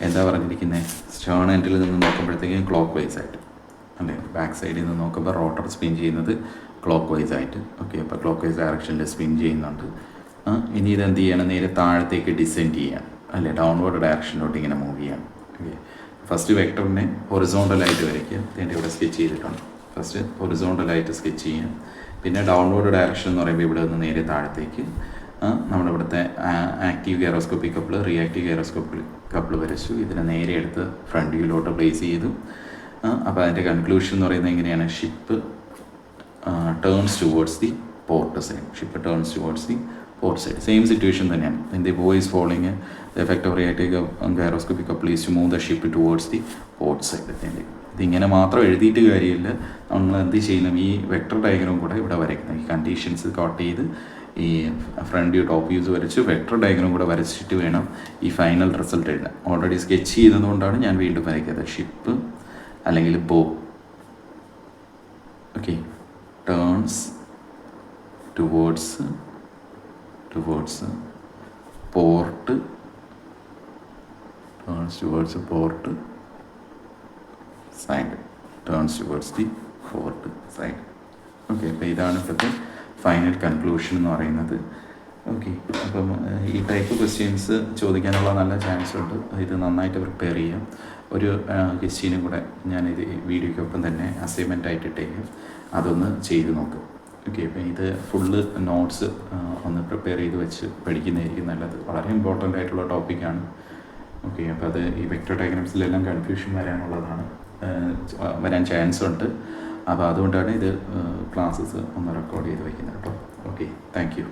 എന്താ പറഞ്ഞിരിക്കുന്നത്, സ്റ്റേൺ എൻഡിൽ നിന്ന് നോക്കുമ്പോഴത്തേക്കും ക്ലോക്ക് വൈസ് ആയിട്ട് അല്ലേ, ബാക്ക് സൈഡിൽ നിന്ന് നോക്കുമ്പോൾ റോട്ടർ സ്പിൻ ചെയ്യുന്നത് ക്ലോക്ക് വൈസ് ആയിട്ട്. ഓക്കെ, അപ്പോൾ ക്ലോക്ക് വൈസ് ഡയറക്ഷനിൽ സ്പിൻ ചെയ്യുന്നുണ്ട്. ഇനി ഇത് എന്ത് ചെയ്യണം, നേരെ താഴത്തേക്ക് ഡിസെൻഡ് ചെയ്യണം, അല്ലെ ഡൗൺവേർഡ് ഡയറക്ഷനിലോട്ട് ഇങ്ങനെ മൂവ് ചെയ്യണം. ഓക്കെ, ഫസ്റ്റ് വെക്ടറിനെ ഹൊറിസോണ്ടലായിട്ട് വരയ്ക്കുക. ഇതിൻ്റെ ഇവിടെ സ്കെച്ച് ചെയ്തിട്ടുണ്ട്. ഫസ്റ്റ് ഹൊറിസോണ്ടലായിട്ട് സ്കെച്ച് ചെയ്യാം. പിന്നെ ഡൗൺവേർഡ് ഡയറക്ഷൻ എന്ന് പറയുമ്പോൾ ഇവിടെ നിന്ന് നേരെ താഴത്തേക്ക് നമ്മുടെ ഇവിടുത്തെ active gyroscopic couple, reactive gyroscopic couple വരച്ചു. ഇതിനെ നേരെ എടുത്ത് ഫ്രണ്ട് വ്യൂയിലോട്ട് പ്ലേസ് ചെയ്തു. അപ്പോൾ അതിൻ്റെ കൺക്ലൂഷൻ എന്ന് പറയുന്നത് എങ്ങനെയാണ്, ship turns towards the port side. Ship turns towards the port side. Same situation തന്നെയാണ്. The boy is following the effect of reactive gyroscopic couple is to move the ship towards the port side. ഇതിങ്ങനെ മാത്രം എഴുതിയിട്ട് കാര്യമില്ല. നമ്മൾ എന്ത് ചെയ്യണം, ഈ വെക്ടർ ഡയഗ്രാം കൂടെ ഇവിടെ വരയ്ക്കണം. ഈ കണ്ടീഷൻസ് കോട്ട് ചെയ്ത് ഈ ഫ്രണ്ട് വ്യൂ ടോപ്പ് വ്യൂസ് വരച്ച് വെക്ടർ ഡയഗ്രാം കൂടെ വരച്ചിട്ട് വേണം ഈ ഫൈനൽ റിസൾട്ട് എഴുതാൻ. ഓൾറെഡി സ്കെച്ച് ചെയ്തതുകൊണ്ടാണ് ഞാൻ വീണ്ടും വരയ്ക്കുന്നത്. ഷിപ്പ് അല്ലെങ്കിൽ ബോ, okay, turns towards port, turns towards port side, turns towards the port side. Okay, അപ്പോൾ ഇതാണ് ഇപ്പോഴത്തെ ഫൈനൽ കൺക്ലൂഷൻ എന്ന് പറയുന്നത്. ഓക്കെ, അപ്പം ഈ ടൈപ്പ് ക്വസ്റ്റ്യൻസ് ചോദിക്കാനുള്ള നല്ല ചാൻസ് ഉണ്ട്. ഇത് നന്നായിട്ട് പ്രിപ്പയർ ചെയ്യാം. ഒരു ക്വസ്റ്റ്യനും കൂടെ ഞാനിത് വീഡിയോയ്ക്കൊപ്പം തന്നെ അസൈൻമെൻ്റ് ആയിട്ട് ഇട്ടേക്കും, അതൊന്ന് ചെയ്ത് നോക്കും. ഓക്കെ, അപ്പം ഇത് ഫുള്ള് നോട്ട്സ് ഒന്ന് പ്രിപ്പയർ ചെയ്ത് വെച്ച് പഠിക്കുന്നതായിരിക്കും നല്ലത്. വളരെ ഇമ്പോർട്ടൻ്റ് ആയിട്ടുള്ള ടോപ്പിക്കാണ്. ഓക്കെ, അപ്പോൾ അത് ഈ വെക്ടർ ഡയഗ്രാംസിലെല്ലാം കൺഫ്യൂഷൻ വരാൻ ചാൻസ് ഉണ്ട്. അപ്പോൾ അതുകൊണ്ടാണ് ഇത് ക്ലാസ്സസ് ഒന്ന് റെക്കോർഡ് ചെയ്ത് വയ്ക്കുന്നത് കേട്ടോ. Okay, thank you.